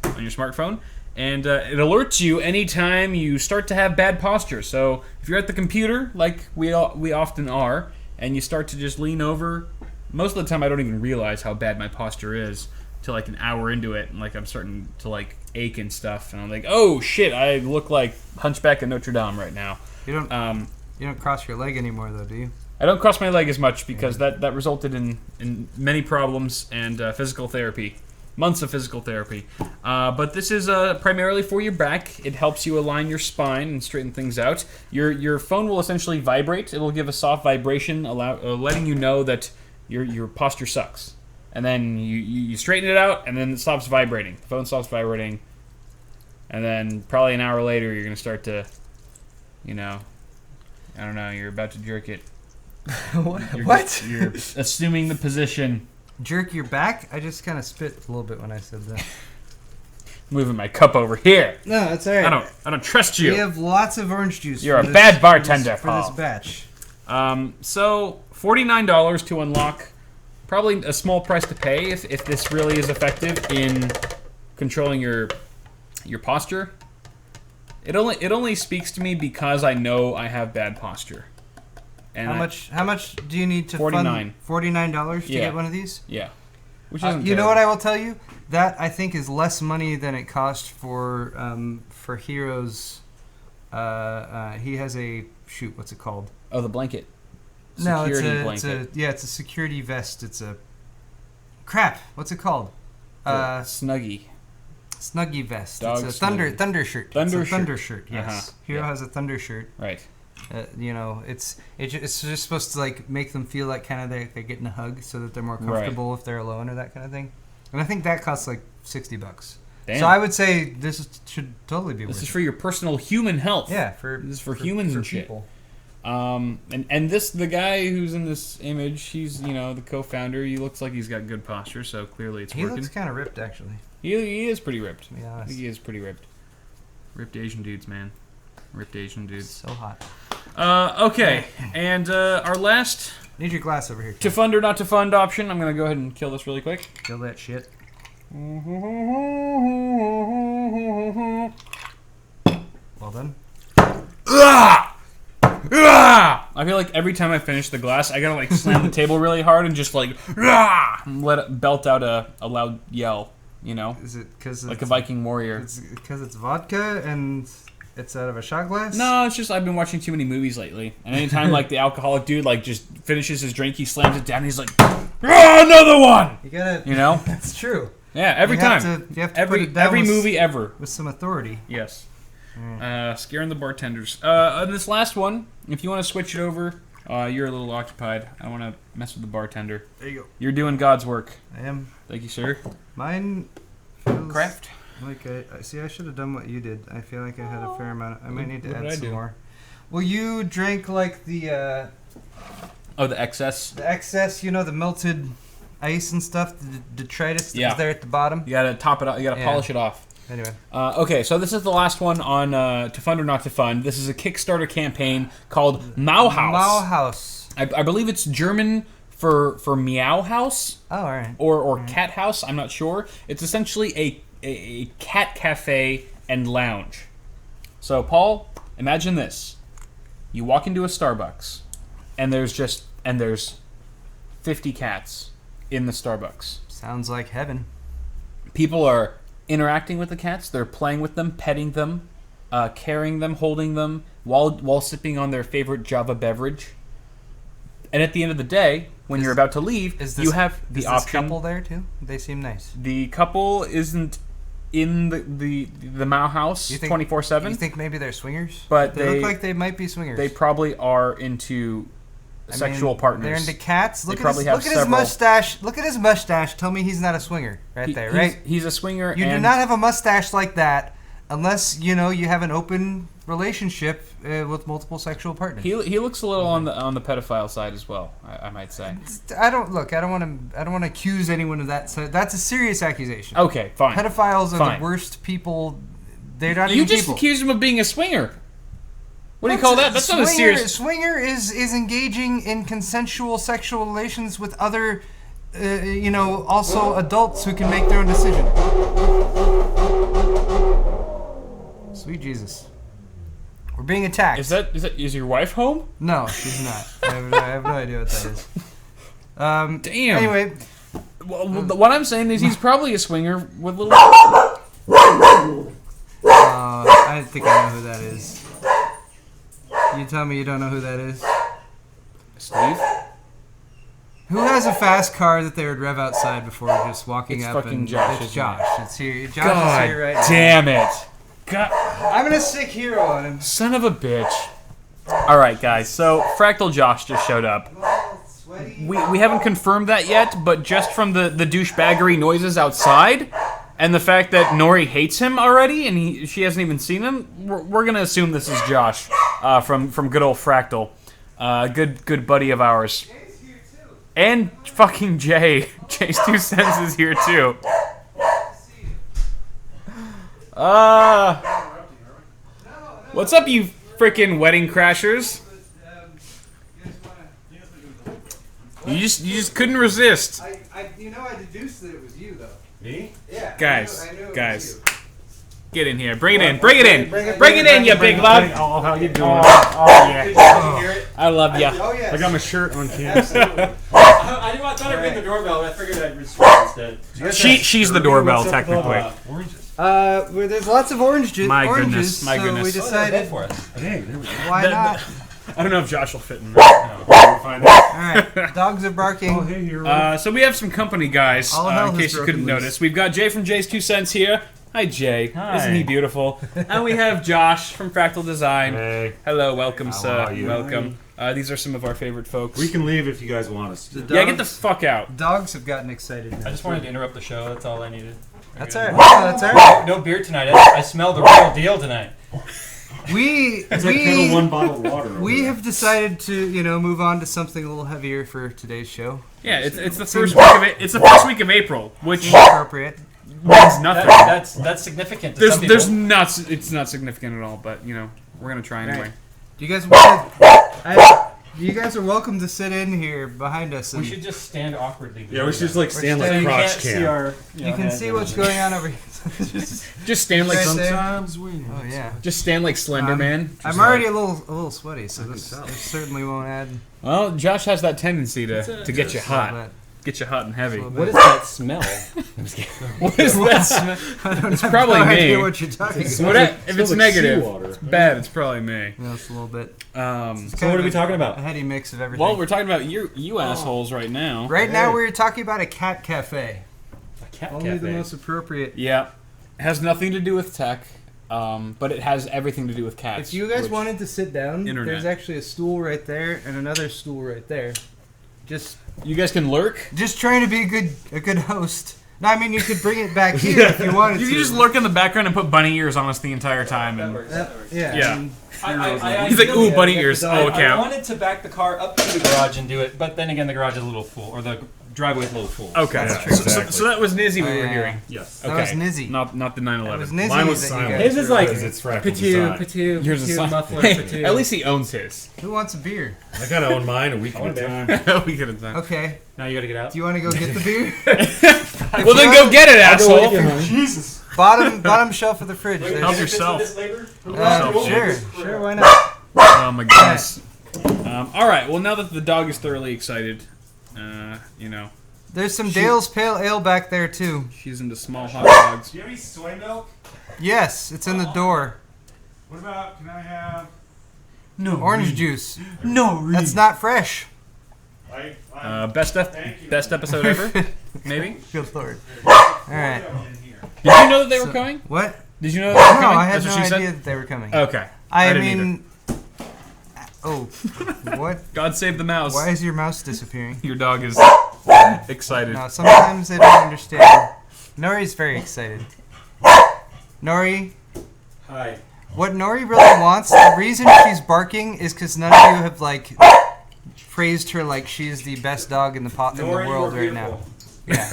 on your smartphone, and it alerts you anytime you start to have bad posture. So if you're at the computer, like we often are, and you start to just lean over, most of the time I don't even realize how bad my posture is till like an hour into it, and like I'm starting to like ache and stuff, and I'm like, oh shit, I look like Hunchback of Notre Dame right now.
You don't cross your leg anymore though, do you?
I don't cross my leg as much because that resulted in many problems and physical therapy. Months of physical therapy. But this is primarily for your back. It helps you align your spine and straighten things out. Your phone will essentially vibrate. It'll give a soft vibration, letting you know that your posture sucks. And then you straighten it out, and then it stops vibrating. The phone stops vibrating. And then probably an hour later, you're going to start to, I don't know, you're about to jerk it.
What?
You're assuming the position.
Jerk your back? I just kind of spit a little bit when I said that.
Moving my cup over here.
No, that's all right.
I don't trust you.
We have lots of orange juice.
You're a bad bartender,
for this
Paul.
batch.
So $49 to unlock. Probably a small price to pay if this really is effective in controlling your posture. It only speaks to me because I know I have bad posture. And
How much do you need to
$49.
fund $49 to get one of these?
Yeah. Which isn't
you know
terrible.
what I will tell you? That I think is less money than it cost for Heroes. He has a what's it called?
Oh, the blanket.
No,
Security blanket.
it's a security vest. It's a what's it called?
Snuggie.
Snuggie vest.
Dog
it's a
Snuggie.
thunder shirt.
Thunder
it's a thunder shirt. Yes.
Uh-huh.
Hero
Yeah.
has a thunder shirt.
Right.
It's just supposed to like make them feel like kind of they're getting a hug so that they're more comfortable if they're alone or that kind of thing. And I think that costs like $60.
Damn.
So I would say should totally be worth
This
it.
is for your personal human health.
Yeah,
this is for humans and shit.
people.
And the guy who's in this image, he's the co-founder. He looks like he's got good posture, so clearly it's
He
working.
looks kind of ripped actually.
He is pretty ripped.
To be
I
honest.
think he is pretty ripped. Ripped Asian dudes, man. Ripped Asian dudes.
So hot.
Okay, and our last
Need your glass over here.
to fund or not to fund option. I'm gonna go ahead and kill this really quick.
Kill that shit. Well done.
I feel like every time I finish the glass, I gotta like slam the table really hard and just like let it belt out a loud yell.
Is it because
Like a Viking warrior.
It's because it's vodka and it's out of a shot glass?
No, it's just I've been watching too many movies lately, and anytime like the alcoholic dude like just finishes his drink, he slams it down, and he's like, another one.
You gotta. That's true.
Yeah, every time.
You have to
Every
put it down
every
with,
movie ever.
with some authority.
Yes. Scaring the bartenders. And this last one, if you want to switch it over, you're a little occupied. I don't want to mess with the bartender.
There you go.
You're doing God's work.
I am.
Thank you, sir.
Mine feels
Craft.
like I see. I should have done what you did. I feel like I had a fair amount. I might need to
What did
add
I
some
do?
more. Well, you drank like the
Oh, the excess.
excess. The melted ice and stuff. The detritus that
Yeah.
was there at the bottom.
You gotta top it off. You gotta polish it off.
Anyway.
Okay, so this is the last one on to fund or not to fund. This is a Kickstarter campaign called MAUHAUS.
MAUHAUS.
I believe it's German for meow house
Oh, all right.
or cat house. I'm not sure. It's essentially a cat cafe and lounge. So Paul, imagine this: you walk into a Starbucks, and there's 50 cats in the Starbucks.
Sounds like heaven.
People are interacting with the cats. They're playing with them, petting them, carrying them, holding them, while sipping on their favorite Java beverage. And at the end of the day, when you're about to leave, you have the option.
Is this couple there too? They seem nice.
The couple isn't in the MAUHAUS 24/7.
You think maybe they're swingers?
But
they look like they might be swingers.
They probably are into sexual partners.
They're into cats. Look
at
his mustache. Look at his mustache. Tell me he's not a swinger right?
He's a swinger.
You do not have a mustache like that unless you have an open relationship with multiple sexual partners.
He looks a little on the pedophile side as well. I might say.
I don't want to accuse anyone of that. So that's a serious accusation.
Okay, fine.
Pedophiles are the worst people. They're not.
You just accused him of being a swinger. What do you call that? That's not a serious.
Swinger is engaging in consensual sexual relations with other, also adults who can make their own decision. Sweet Jesus. We're being attacked.
Is your wife home?
No, she's not. I have no idea what that is.
Damn.
Anyway.
Well, what I'm saying is he's probably a swinger with little...
I think I know who that is. You tell me you don't know who that is?
Steve?
Who has a fast car that they would rev outside before just walking up?
Fucking Josh.
It's Josh. It's here. Josh
God
is here right now.
Damn it. God.
I'm gonna sick hero on him.
Son of a bitch. Alright, guys. So, Fractal Josh just showed up. We haven't confirmed that yet, but just from the douchebaggery noises outside, and the fact that Nori hates him already, and she hasn't even seen him, we're gonna assume this is Josh from good old Fractal, good buddy of ours.
Jay's here too.
And fucking Jay. Jay's 2 cents is here too. What's up, you freaking wedding crashers? You just couldn't resist.
I deduced that it was you though.
Me?
Yeah.
Guys,
I knew it
guys,
was
get in here. Bring it in. Bring it in. Bring it in, you big lug.
Oh, how you doing?
Oh yeah.
Did you hear it?
I love ya.
Oh yeah.
I got my shirt on camera.
Absolutely.
I thought I'd ring the doorbell, but I figured I'd respond instead.
She's the doorbell, technically.
Oranges.
Well, there's lots of oranges.
My
oranges,
goodness, my
so
goodness.
we decided,
for us.
Hey, there we go.
why not?
I don't know if Josh will fit in there.
We'll find out.
All right, dogs are barking.
Oh, hey, hero.
So we have some company, guys,
All hell
in
has
case you
broken
couldn't
loose.
notice. We've got Jay from Jay's 2 cents here. Hi, Jay.
Hi.
Isn't he beautiful? And we have Josh from Fractal Design.
Hey.
Hello, welcome,
How
sir.
are you?
Welcome. These are some of our favorite folks.
We can leave if you guys want us to.
Yeah, get the fuck out.
Dogs have gotten excited now.
I just wanted to interrupt the show. That's all I needed.
That's all right. That's all right.
No beer tonight. I smell the real deal tonight.
It's like Kettle One bottle of water.
We have decided to move on to something a little heavier for today's show.
Yeah, it's the first week of it's the first week of April, which
Appropriate.
means nothing.
That's significant to some people.
It's not significant at all, but we're gonna try anyway.
Right. Do you guys want to? You guys are welcome to sit in here behind us.
We should just stand awkwardly.
Yeah, we should just like stand
standing-
like
You
crotch
can't see
cam.
our.
You can see what's going on over here.
Just stand like
Right there.
Sometimes we.
Oh yeah.
just stand like Slender Man.
I'm already a little sweaty, so this certainly won't add.
Well, Josh has that tendency to get you
a
hot,
little
get you hot and heavy.
bit.
What is that smell?
What is that?
I don't
It's
have
probably
no
me.
idea what you're talking about.
If it's
like
negative,
seawater.
it's bad. It's probably me.
No, it's a little bit.
So what are we talking
A
about?
heady mix of everything.
Well, we're talking about you assholes right now.
Right now, we're talking about a cat cafe.
A cat
Only the
cafe.
most appropriate.
Yeah, it has nothing to do with tech, but it has everything to do with cats.
If you guys
which-
wanted to sit down,
Internet.
there's actually a stool right there and another stool right there.
you guys can lurk.
Just trying to be a good host. No, I mean you could bring it back here if you wanted
You
to.
can just lurk in the background and put bunny ears on us the entire time. And
Yeah.
Yeah.
I mean,
he's like, "Ooh, bunny ears." Oh,
I
okay.
wanted to back the car up to the garage and do it, but then again, the garage is a little full, or the driveway's a little full.
Okay.
That's
So,
true.
so that was Nizzy we
Oh,
were
yeah.
hearing.
Yes.
That was Nizzy.
Not the 911.
That was Nizzy.
Mine was
that
silent.
you guys
His is
were-
like
Because it's fractal
patoo,
design.
patoo,
Here's a
patoo,
sign.
muffler,
Hey,
patoo.
at least he owns his.
Who wants a beer?
I gotta own mine a week at a time.
We could have done.
Okay.
Now you gotta get out.
Do you want to go get the beer?
Well, then go get it, asshole.
Jesus.
bottom shelf of the fridge.
Help
There's-
yourself.
Sure, why not?
Oh my goodness. All right. Well, now that the dog is thoroughly excited,
There's some Dale's Pale Ale back there too.
she's into small hot dogs.
Do you have any soy milk?
Yes, it's in the door.
What about, can I have...
No.
Orange juice.
No.
That's not fresh.
Best episode ever, maybe.
Good lord. All right.
Did you know that they were coming?
What?
Did you know that they were
No,
coming?
I had
That's
no
what she
idea
said?
that they were coming.
Okay.
I
didn't
mean, oh, what?
God save the mouse.
Why is your mouse disappearing?
Your dog is excited.
No, sometimes they don't understand. Nori's very excited. Nori,
Hi.
what Nori really wants, the reason she's barking is because none of you have, like, praised her like she's the best dog in the world right now. Yeah,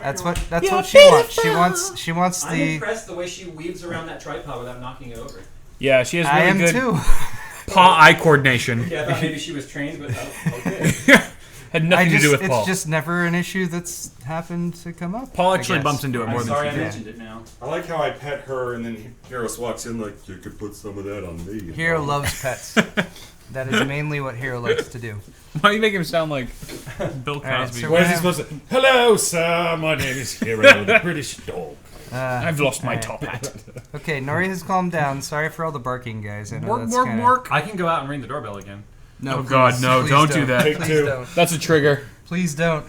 that's what she wants. She wants
I'm
the.
impressed the way she weaves around that tripod without knocking it over.
Yeah, she has
I
really
am
good
too.
paw-eye coordination.
Yeah, I thought maybe she was trained, but okay.
Had nothing to do with Paul.
It's just never an issue that's happened to come up.
Paul
I
actually
guess.
bumps into it more
I'm
than
sorry
she
I
does.
mentioned it now.
I like how I pet her and then Heroes walks in like, you could put some of that on me.
Hero loves pets. That is mainly what Hero likes to do.
Why do you make him sound like Bill Cosby?
Alright, so
What is he supposed to? Hello, sir. My name is Hero, the British dog.
I've lost my
alright.
top hat.
Okay, Nori has calmed down. Sorry for all the barking, guys. I know
Work,
that's
work,
kinda...
work.
I can go out and ring the doorbell again.
No,
Oh, God,
please,
no,
please
don't do that.
Take
Please
two.
don't.
That's a trigger.
Please don't.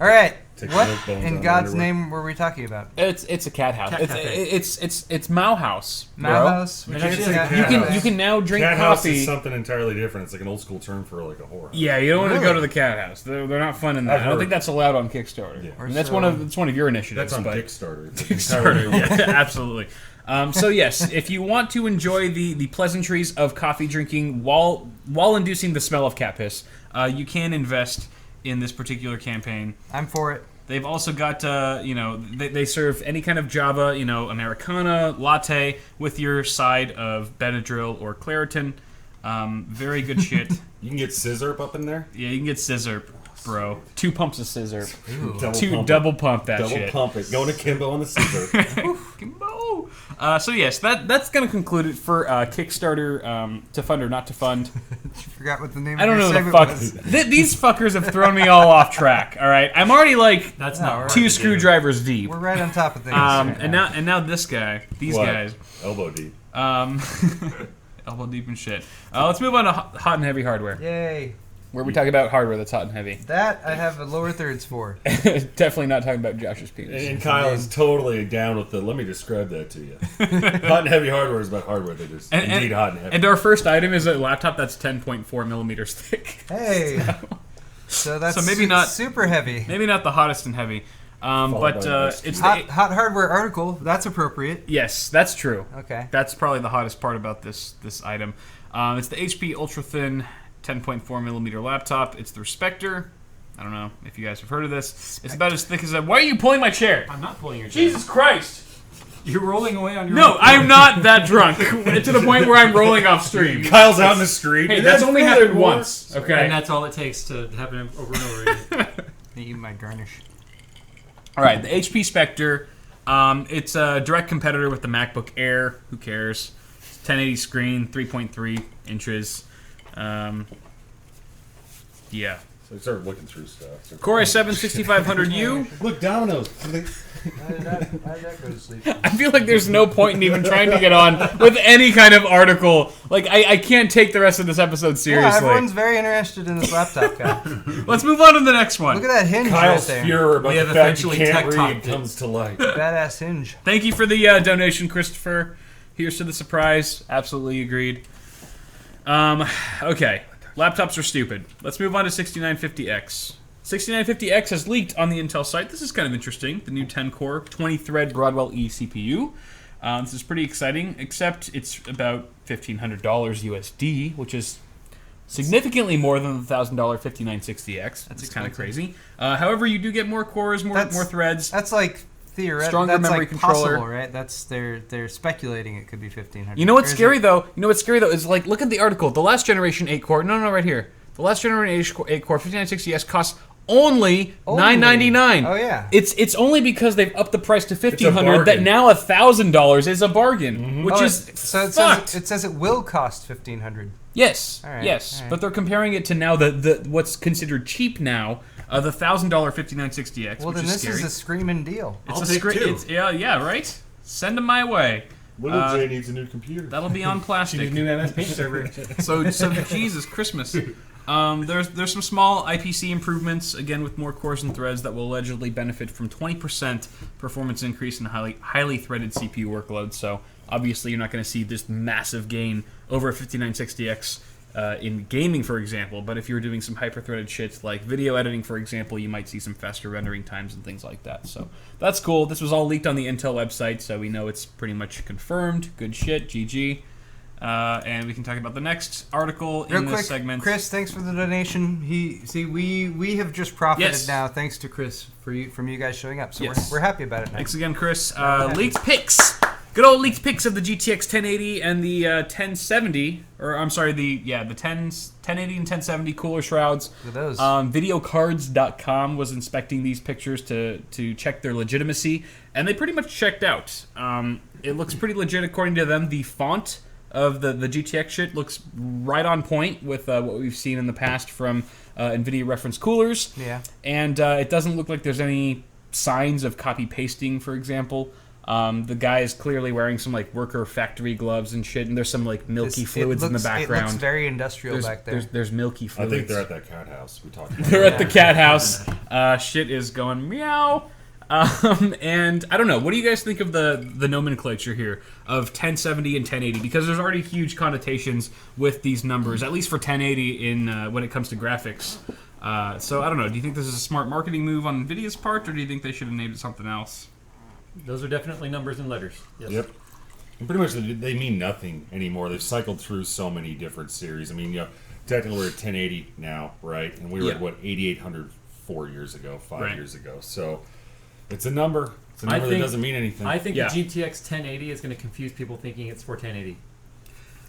All right.
Take
What
the milk bones
in
out
God's
of my
name were we talking about?
It's a cat house.
Cat cafe.
It's MAUHAUS. bro.
MAUHAUS?
It actually is a
cat
You
Cat
can you can now drink
Cat house
coffee.
is something entirely different. It's like an old school term for like a whore.
Yeah, you don't want to
Really?
go to the cat house. They're not fun in that.
I've
I don't
heard.
think that's allowed on Kickstarter.
Yeah.
I mean, that's
So-
one of your initiatives.
That's on
but
Kickstarter. It's
Kickstarter. Yeah, absolutely. So yes, if you want to enjoy the pleasantries of coffee drinking while inducing the smell of cat piss, you can invest in this particular campaign.
I'm for it.
They've also got, they serve any kind of Java, Americana, latte with your side of Benadryl or Claritin. Very good shit.
You can get scissor up in there.
Yeah, you can get scissor, bro. 2 pumps of scissor.
Double
Double pump that
Double
shit.
pump it. Go to Kimbo on the scissor.
Kimbo. So yes, that's going to conclude it for Kickstarter to fund or not to fund.
You forgot what the name
I don't
of
know
your
the
segment
fuck.
was.
These fuckers have thrown me all off track. All right, I'm already like
That's
No,
not
we're-
hard
2
to do.
screwdrivers deep.
We're right on top of things. right
And now this guy, these
What?
guys,
Elbow deep.
elbow deep and shit. Let's move on to hot and heavy hardware.
Yay.
Where we talk about hardware that's hot and heavy.
That I have a lower thirds for.
Definitely not talking about Josh's penis.
And Kyle is totally down with the. Let me describe that to you. Hot and heavy hardware is about hardware that is indeed hot and heavy.
And our first item is a laptop that's 10.4 millimeters thick.
Hey. So that's
So maybe not-
super heavy.
Maybe not the hottest and heavy,
Followed
but
by the next
it's
Hot hardware article. That's appropriate.
yes, that's true.
Okay.
That's probably the hottest part about this item. It's the HP Ultra Thin 10.4 millimeter laptop. It's the Spectre. I don't know if you guys have heard of this. It's about as thick as a. Why are you pulling my chair?
I'm not pulling your chair.
Jesus Christ!
You're rolling away on your
No,
own.
I'm not that drunk to the point where I'm rolling off stream.
Kyle's out in the street.
Hey,
and
that's
then
only
further
happened
more.
once. Okay.
And that's all it takes to happen over and over again.
I eat my garnish.
All right, the HP Spectre. It's a direct competitor with the MacBook Air. Who cares? 1080 screen, 3.3 inches. Yeah.
So I started looking through stuff.
Core i7 6500U.
Look, Domino's.
How did that go to sleep?
I feel like there's no point in even trying to get on with any kind of article. Like, I can't take the rest of this episode
Yeah,
seriously.
everyone's very interested in this laptop guy.
Let's move on to the next one.
Look at that hinge
Kyle's
right there.
furor about
We
the
have
fact you
eventually
can't read
tech-talked it.
comes to light.
Badass hinge.
Thank you for the donation, Christopher. Here's to the surprise. Absolutely agreed. Okay. Laptops are stupid. Let's move on to 6950X. 6950X has leaked on the Intel site. This is kind of interesting. The new 10-core, 20-thread Broadwell-E CPU. This is pretty exciting, except it's about $1,500 USD, which is significantly more than the $1,000 5960X. That's kind of crazy. However, you do get more cores, more threads.
That's like theoretical.
Stronger
That's
memory
like
controller.
possible, right? That's they're speculating it could be 1500.
You know what's
Or is
scary
it-
though? You know what's scary though is like look at the article. The last generation 8-core. No, right here. The last generation 8-core 5960S costs only $999.
Oh yeah.
It's only because they've upped the price to $1,500 that
bargain.
now $1,000 is a bargain, which
Oh,
is
so it
fucked.
says it will cost 1500.
Yes,
All right,
yes,
all right.
but they're comparing it to now the what's considered cheap now, the $1,000 5960X.
Well,
which
then
is
this
scary.
is a screaming deal.
It's
I'll
a
take two.
yeah, right. Send them my way.
Little J needs a new computer.
That'll be on
She
plastic.
needs a new MS Paint server.
So Jesus, Christmas. There's some small IPC improvements, again with more cores and threads, that will allegedly benefit from 20% performance increase in highly threaded CPU workloads. So obviously you're not going to see this massive gain over a 5960X in gaming, for example. But if you're doing some hyper-threaded shit like video editing, for example, you might see some faster rendering times and things like that. So that's cool. This was all leaked on the Intel website, so we know it's pretty much confirmed. Good shit, GG. And we can talk about the next article in this segment.
Chris, thanks for the donation. We have just profited now, thanks to Chris from you guys showing up. So we're happy about it now.
Thanks again, Chris. Leaked pics. Good old leaked pics of the GTX 1080 and the 1070, or I'm sorry, the 1080 and 1070 cooler shrouds.
Look at those.
Videocards.com was inspecting these pictures to check their legitimacy, and they pretty much checked out. It looks pretty legit according to them. The font of the GTX shit looks right on point with what we've seen in the past from Nvidia reference coolers.
Yeah.
And it doesn't look like there's any signs of copy pasting, for example. The guy is clearly wearing some like worker factory gloves and shit, and there's some like milky fluids in the background.
It looks very industrial back there.
There's milky fluids.
I think they're at that cat house we talked about.
They're at the cat house. Shit is going meow. And I don't know. What do you guys think of the nomenclature here of 1070 and 1080? Because there's already huge connotations with these numbers, at least for 1080 in when it comes to graphics. So I don't know. Do you think this is a smart marketing move on Nvidia's part, or do you think they should have named it something else?
Those are definitely numbers and letters. Yes.
Yep. And pretty much they mean nothing anymore. They've cycled through so many different series. I mean, technically we're at 1080 now, right? And we were at, 8800 5 years ago. So it's a number. It's a number that doesn't mean anything.
I think the GTX 1080 is going to confuse people thinking it's for 1080.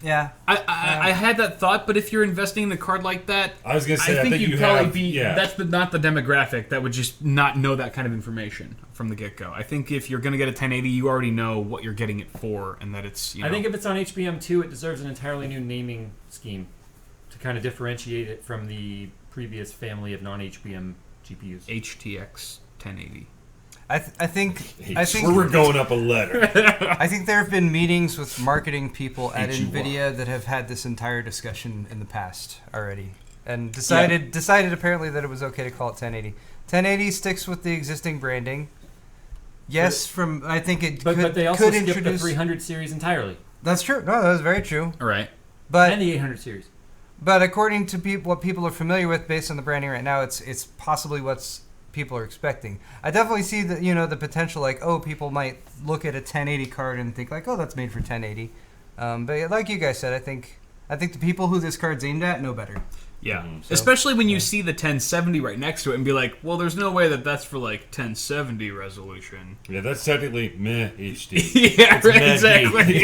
Yeah.
I had that thought, but if you're investing in a card like that,
I was going to say, I think
you'd
you
probably
have,
be. That's not the demographic that would just not know that kind of information from the get-go. I think if you're going to get a 1080, you already know what you're getting it for, and that it's.
I think if it's on HBM2, it deserves an entirely new naming scheme to kind of differentiate it from the previous family of non-HBM GPUs.
HTX 1080.
I think
we're going up a letter.
I think there have been meetings with marketing people at Nvidia that have had this entire discussion in the past already, and decided apparently that it was okay to call it 1080. 1080 sticks with the existing branding. Yes, I think it
but
could
they also
could
skipped
introduce
the 300 series entirely.
That's true. No, that was very true.
All right.
But
and the 800 series.
But according to what people are familiar with, based on the branding right now, it's possibly what's people are expecting. I definitely see the potential, like, people might look at a 1080 card and think like, that's made for 1080. But like you guys said, I think the people who this card's aimed at know better.
Yeah, especially when you see the 1070 right next to it and be like, well, there's no way that's for like 1070 resolution.
Yeah, that's technically meh HD.
Yeah, right, exactly.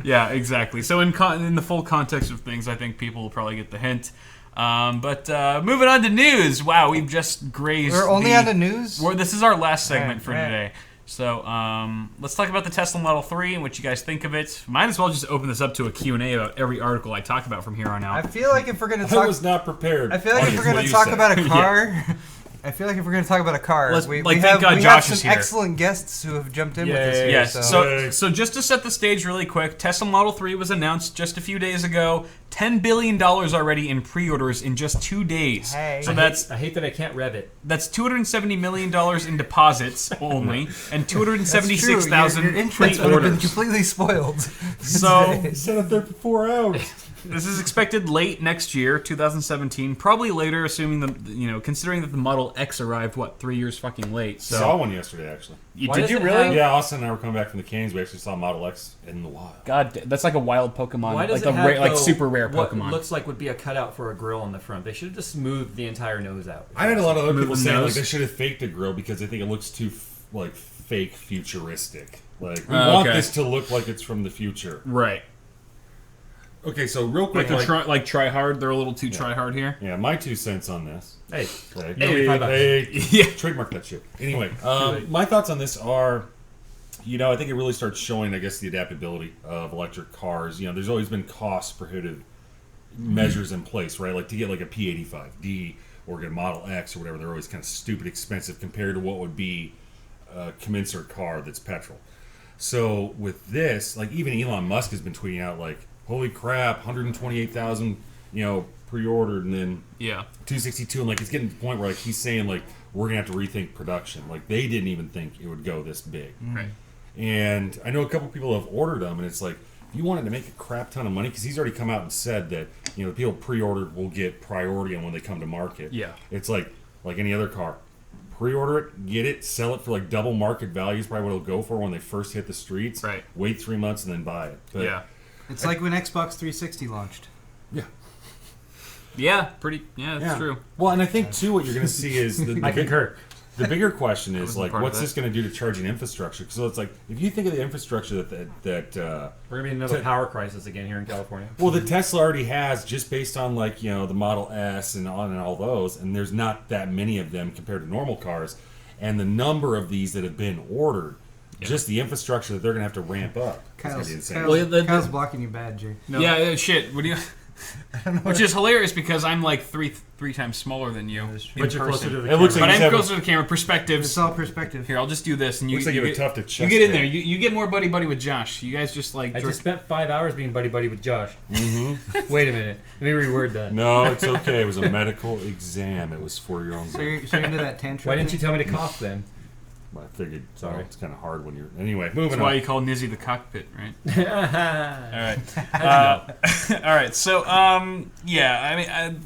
Yeah, exactly. So in the full context of things, I think people will probably get the hint. But moving on to news. Wow, we've just grazed.
We're only on the news?
This is our last segment for today. So let's talk about the Tesla Model 3 and what you guys think of it. Might as well just open this up to a Q&A about every article I talk about from here on out.
I feel like if we're going to talk...
I was not prepared.
I feel like if we're going to talk about a car... I feel like if we're going to talk about a car, we have some excellent guests who have jumped in with us here.
Yes. So just to set the stage really quick, Tesla Model 3 was announced just a few days ago. $10 billion already in pre-orders in just 2 days.
Hey.
So
I hate that I can't rev it.
That's $270 million in deposits only, and 276,000
Your entrance would have been completely spoiled.
So
sat up there for 4 hours.
This is expected late next year, 2017, probably later, assuming considering that the Model X arrived 3 years fucking late. So
saw one yesterday, actually.
Did you really?
Yeah, Austin and I were coming back from the Canes. We actually saw Model X in the wild.
God, that's like a wild Pokemon.
Why does
like super rare
what
Pokemon.
Looks like would be a cutout for a grill on the front. They should have just smoothed the entire nose out.
I had a lot of other people saying like they should have faked a grill because they think it looks too fake futuristic. Like we want this to look like it's from the future,
right?
Okay, so real quick,
try hard. They're a little too try hard here.
Yeah, my 2 cents on this.
Hey,
trademark that shit. Anyway, my thoughts on this are, I think it really starts showing, I guess, the adaptability of electric cars. There's always been cost prohibitive measures in place, right? Like to get like a P85D or get a Model X or whatever, they're always kind of stupid expensive compared to what would be a commensurate car that's petrol. So with this, like even Elon Musk has been tweeting out like, "Holy crap, 128,000, pre-ordered," and then 262, and like it's getting to the point where like he's saying like we're gonna have to rethink production. Like they didn't even think it would go this big.
Right.
And I know a couple people have ordered them, and it's like if you wanted to make a crap ton of money, because he's already come out and said that the people pre-ordered will get priority on when they come to market.
Yeah.
It's like any other car. Pre-order it, get it, sell it for like double market value is probably what it'll go for when they first hit the streets.
Right.
Wait 3 months and then buy it. But
It's like when Xbox 360 launched.
Yeah.
Yeah, that's true.
Well, and I think too what you're going to see is
I concur.
The bigger question is like,
part of
what's
that.
this going to do to charging infrastructure? So it's like, if you think of the infrastructure that
We're gonna be in another power crisis again here in California.
well, the Tesla already has, just based on like the Model S and all those, and there's not that many of them compared to normal cars, and the number of these that have been ordered, just the infrastructure that they're going to have to ramp up. Is gonna be insane.
Kyle's blocking you bad, Jay.
No. Yeah, shit. What do you? Which is hilarious because I'm like three times smaller than you.
But you're closer to the
It looks
camera.
like
But
you
I'm
have
closer to the camera. Perspectives.
It's all perspective.
Here, I'll just do this, and you.
Looks like you have a tough to
You
chest
get in
hair.
there. You get more buddy with Josh. You guys just like.
I just spent 5 hours being buddy with Josh.
Mm-hmm.
Wait a minute. Let me reword that.
No, it's okay. It was a medical exam. It was for your own
So
good.
you're into that tantrum?
Why didn't you tell me to cough then?
I figured.
Sorry.
Well, it's kind of hard when you're. Anyway, moving
That's
on.
why you call Nizzy the cockpit, right?
All
All right. All right. So,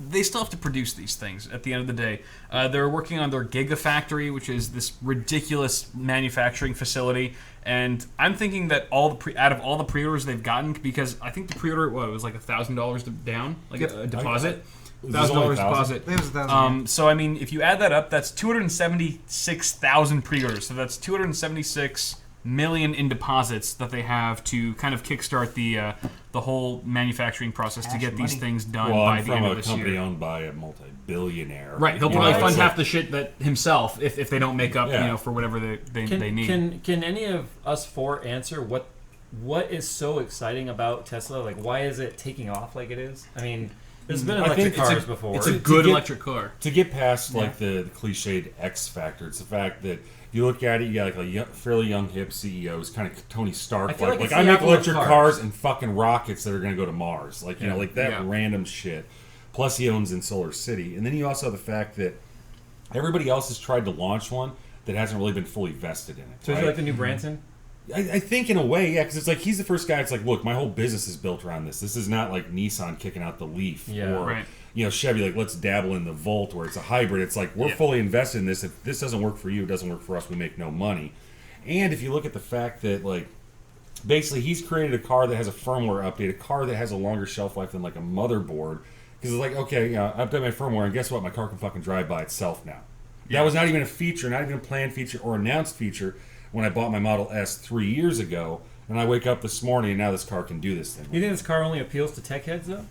they still have to produce these things at the end of the day. They're working on their Gigafactory, which is this ridiculous manufacturing facility. And I'm thinking that out of all the pre-orders they've gotten, because I think the pre-order, it was like $1,000 down, like a deposit. $1,000 deposit.
It was $1,000.
So I mean, if you add that up, that's 276,000 pre-orders. So that's 276 million in deposits that they have to kind of kickstart the whole manufacturing process to get these things done by the end of this year.
From a company owned by a multi-billionaire.
Right, he'll probably fund half the shit that himself if they don't make up, for whatever they need.
Can any of us four answer what is so exciting about Tesla? Like, why is it taking off like it is? I mean, there's been electric cars before.
It's a good electric car.
To get past like the cliched X factor, it's the fact that if you look at it, you got like a fairly young hip CEO who's kind of Tony Stark.
I feel like it's
I
the
make
Apple of
electric cars and fucking rockets that are going to go to Mars. Like like that random shit. Plus, he owns in Solar City, and then you also have the fact that everybody else has tried to launch one that hasn't really been fully vested in it.
So is it like the new Branson?
I think in a way, yeah, because it's like he's the first guy. It's like, look, my whole business is built around this. This is not like Nissan kicking out the Leaf or Chevy. Like, let's dabble in the Volt where it's a hybrid. It's like we're fully invested in this. If this doesn't work for you, it doesn't work for us. We make no money. And if you look at the fact that like basically he's created a car that has a firmware update, a car that has a longer shelf life than like a motherboard. Because it's like, okay, I've done my firmware, and guess what? My car can fucking drive by itself now. That was not even a feature, not even a planned feature or announced feature when I bought my Model S 3 years ago, and I wake up this morning and now this car can do this thing.
You think this car only appeals to tech heads though?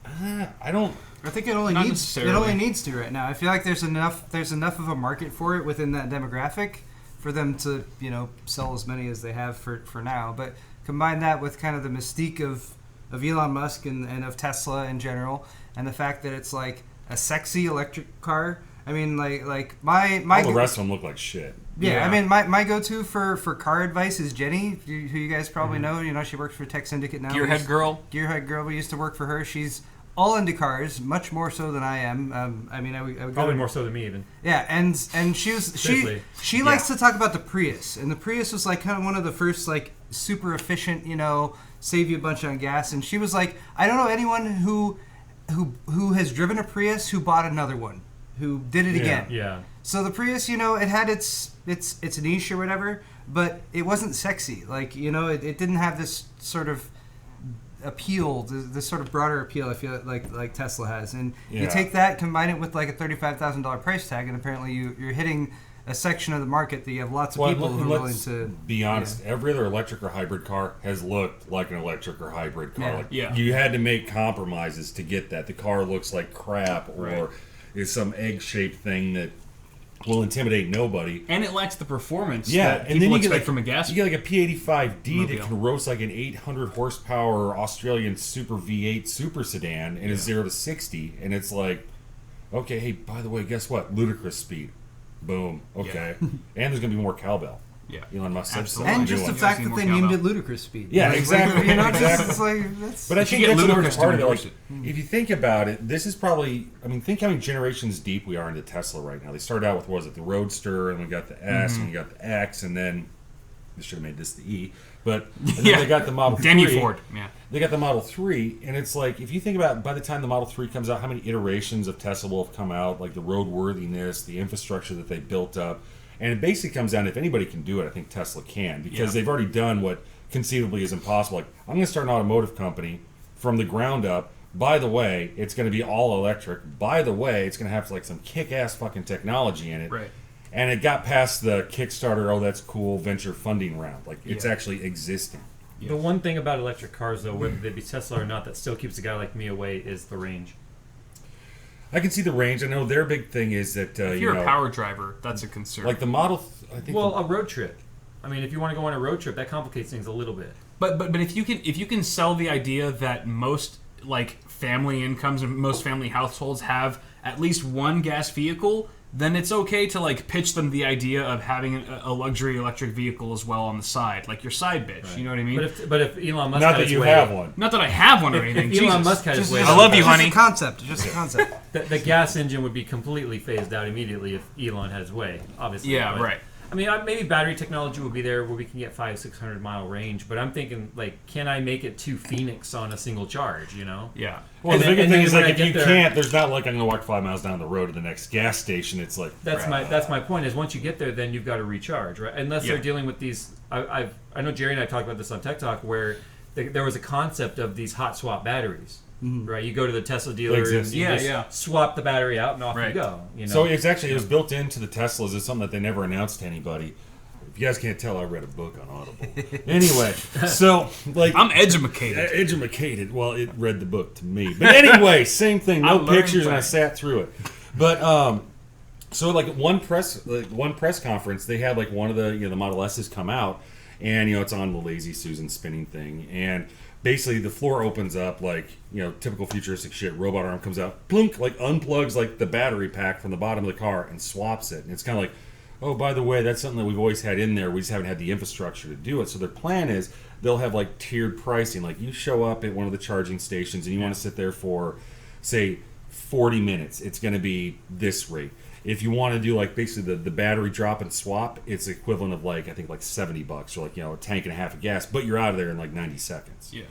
I don't.
I think it only
Not
needs to right now. I feel like there's enough of a market for it within that demographic for them to sell as many as they have for now. But combine that with kind of the mystique of Elon Musk and of Tesla in general, and the fact that it's like a sexy electric car. I mean, like my
all the rest of them look like shit.
Yeah, I mean, my go-to for car advice is Jenny, who you guys probably know. She works for Tech Syndicate now.
Gearhead girl.
We used to work for her. She's all into cars, much more so than I am. I would
Probably more so than me even.
Yeah, and she likes to talk about the Prius, and the Prius was like kind of one of the first like super efficient, save you a bunch on gas. And she was like, I don't know anyone who has driven a Prius who bought another one, who did it again.
Yeah.
So the Prius, it had its niche or whatever, but it wasn't sexy. Like, it didn't have this sort of appeal, this sort of broader appeal, I feel like Tesla has. And you take that, combine it with like a $35,000 price tag, and apparently you're hitting a section of the market that you have lots of people who are willing to
be honest. Every other electric or hybrid car has looked like an electric or hybrid car.
Yeah.
You had to make compromises to get that. The car looks like crap, or is some egg-shaped thing that will intimidate nobody.
And it lacks the performance
that
that
and
people
then you
expect
get like,
from a gas.
You get like a P85D
mobile.
that can roast like an 800 horsepower Australian Super V8 super sedan and is 0 to 60, and it's like, okay, hey, by the way, guess what? Ludicrous speed. Boom. Okay. And there's gonna be more cowbell.
Yeah.
Elon Musk said so.
And just the fact that they named it ludicrous speed.
Yeah, exactly.
Exactly.
But I think that's another part of it. Like, if you think about it, this is probably, I mean, think how many generations deep we are into Tesla right now. They started out with, what was it, the Roadster, and we got the S, and we got the X, and then, they should have made this the E, but then they got the Model 3.
Danny Ford, yeah.
They got the Model 3, and it's like, if you think about, by the time the Model 3 comes out, how many iterations of Tesla will have come out, like the roadworthiness, the infrastructure that they built up, and it basically comes down, if anybody can do it, I think Tesla can, because they've already done what conceivably is impossible. Like, I'm going to start an automotive company from the ground up. By the way, it's going to be all electric. By the way, it's going to have like some kick-ass fucking technology in it.
Right.
And it got past the Kickstarter, oh, that's cool, venture funding round. Like, it's actually existing.
Yeah. The one thing about electric cars, though, whether they be Tesla or not, that still keeps a guy like me away is the range.
I can see the range. I know their big thing is that
if you're a power driver, that's a concern.
Like the Model, I think.
Well, a road trip. I mean, if you want to go on a road trip, that complicates things a little bit.
But if you can sell the idea that most like family incomes and most family households have at least one gas vehicle, then it's okay to like pitch them the idea of having a luxury electric vehicle as well on the side, like your side bitch. Right. You know what I mean?
But if Elon Musk
not
had
that you
his way,
have one,
not that I have one or anything.
If Elon Musk had his way,
I love you, honey.
Just a concept.
The gas engine would be completely phased out immediately if Elon had his way. Obviously,
yeah, right.
I mean, maybe battery technology will be there where we can get 500-600 mile range, but I'm thinking, like, can I make it to Phoenix on a single charge, you know?
Yeah.
Well, the bigger thing is, like, if you can't, there's not like I'm going to walk 5 miles down the road to the next gas station. It's like...
That's my point, is once you get there, then you've got to recharge, right? Unless they're dealing with these... I know Jerry and I talked about this on Tech Talk, where there was a concept of these hot swap batteries. Mm-hmm. Right, you go to the Tesla dealer and you just swap the battery out and off you go. You know?
So it's actually, it was built into the Teslas. It's something that they never announced to anybody. If you guys can't tell, I read a book on Audible. Anyway, so like
I'm educated.
Educated. Well, it read the book to me. But anyway, same thing. No pictures, and I sat through it. But so like one press conference, they had like one of the the Model S's come out, and it's on the Lazy Susan spinning thing, and basically the floor opens up like typical futuristic shit. Robot arm comes out, plunk, like unplugs like the battery pack from the bottom of the car and swaps it. And it's kind of like, oh, by the way, that's something that we've always had in there. We just haven't had the infrastructure to do it. So their plan is they'll have like tiered pricing. Like you show up at one of the charging stations and you want to sit there for, say, 40 minutes. It's going to be this rate. If you want to do like basically the battery drop and swap, it's equivalent of like I think like $70 or like a tank and a half of gas, but you're out of there in like 90 seconds.
Yeah.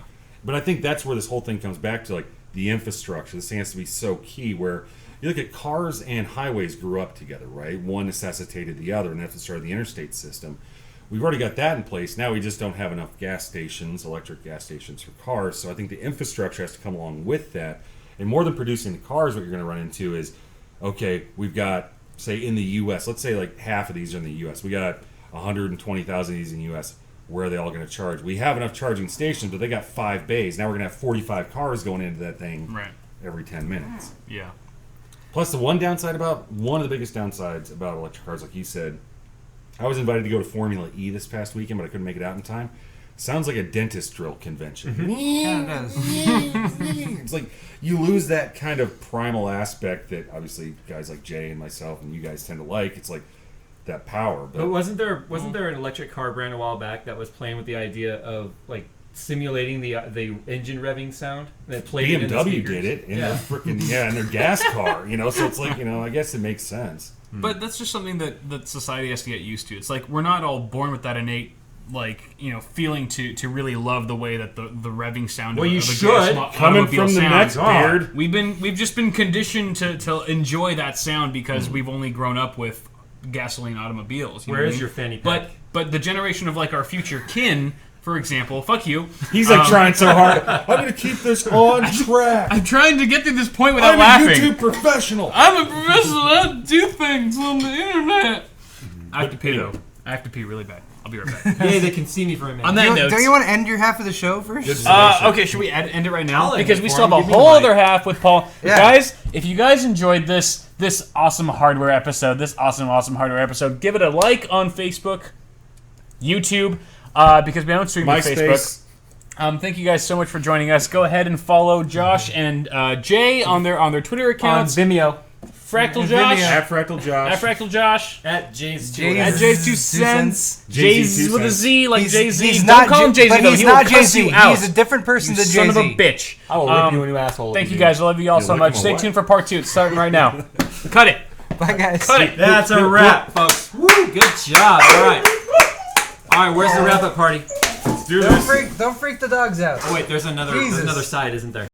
But I think that's where this whole thing comes back to, like the infrastructure. This thing has to be so key. Where you look at cars and highways grew up together, right? One necessitated the other, and that's the start of the interstate system. We've already got that in place. Now we just don't have enough gas stations, electric gas stations for cars. So I think the infrastructure has to come along with that. And more than producing the cars, what you're going to run into is, okay, we've got, say, in the U.S., let's say like half of these are in the U.S. We got 120,000 of these in the U.S. Where are they all going to charge? We have enough charging stations, but they got 5 bays. Now we're going to have 45 cars going into that thing every 10 minutes.
Yeah.
Plus, one of the biggest downsides about electric cars, like you said, I was invited to go to Formula E this past weekend, but I couldn't make it out in time. Sounds like a dentist drill convention.
Mm-hmm.
It's like you lose that kind of primal aspect that obviously guys like Jay and myself and you guys tend to like. It's like that power.
But wasn't there an electric car brand a while back that was playing with the idea of like simulating the engine revving sound? That played
BMW did it in their freaking in their gas car. So it's like I guess it makes sense.
But that's just something that society has to get used to. It's like we're not all born with that innate feeling to really love the way that the revving sound.
Well,
of
you
a
should
coming from the next beard.
We've just been conditioned to enjoy that sound because we've only grown up with gasoline automobiles.
Where is your fanny pack?
But the generation of like our future kin, for example, fuck you.
He's like trying so hard. I'm going to keep this on track.
I'm trying to get to this point without laughing.
I'm a YouTube professional.
I'm a professional. I do things on the internet. I have to pee though. I have to pee really bad. I'll be right back.
Yeah, they can see me for a minute.
On that note,
don't you want to end your half of the show first?
Okay, should we end it right now? Because we still have a
Give me the
whole
mic.
other half with Paul.
Yeah.
Guys, if you guys enjoyed this awesome hardware episode, this awesome hardware episode, give it a like on Facebook, YouTube, because we don't stream on Facebook. Thank you guys so much for joining us. Go ahead and follow Josh and Jay on their Twitter accounts.
On Vimeo.
Fractal Josh.
At Fractal Josh.
At Fractal Josh.
At Jay's
At Jay's 2 cents. Jay's with a Z, like Jay-Z.
He's
Don't
not
call him Jay-Z,
but
though.
he's
He will
not
cuss
Jay-Z.
you out.
He's a different person
You
than
son
Jay-Z.
of a bitch.
I will rip you a new asshole.
Thank you guys. I love you all so much. Stay tuned for part 2. It's starting right now. Cut it.
Bye, guys.
Cut it.
That's a wrap, folks. Woo, good job. All right. All right, where's the wrap-up party?
Let's do this.
Don't freak the dogs out.
Oh, wait, there's another
Jesus.
side, isn't there?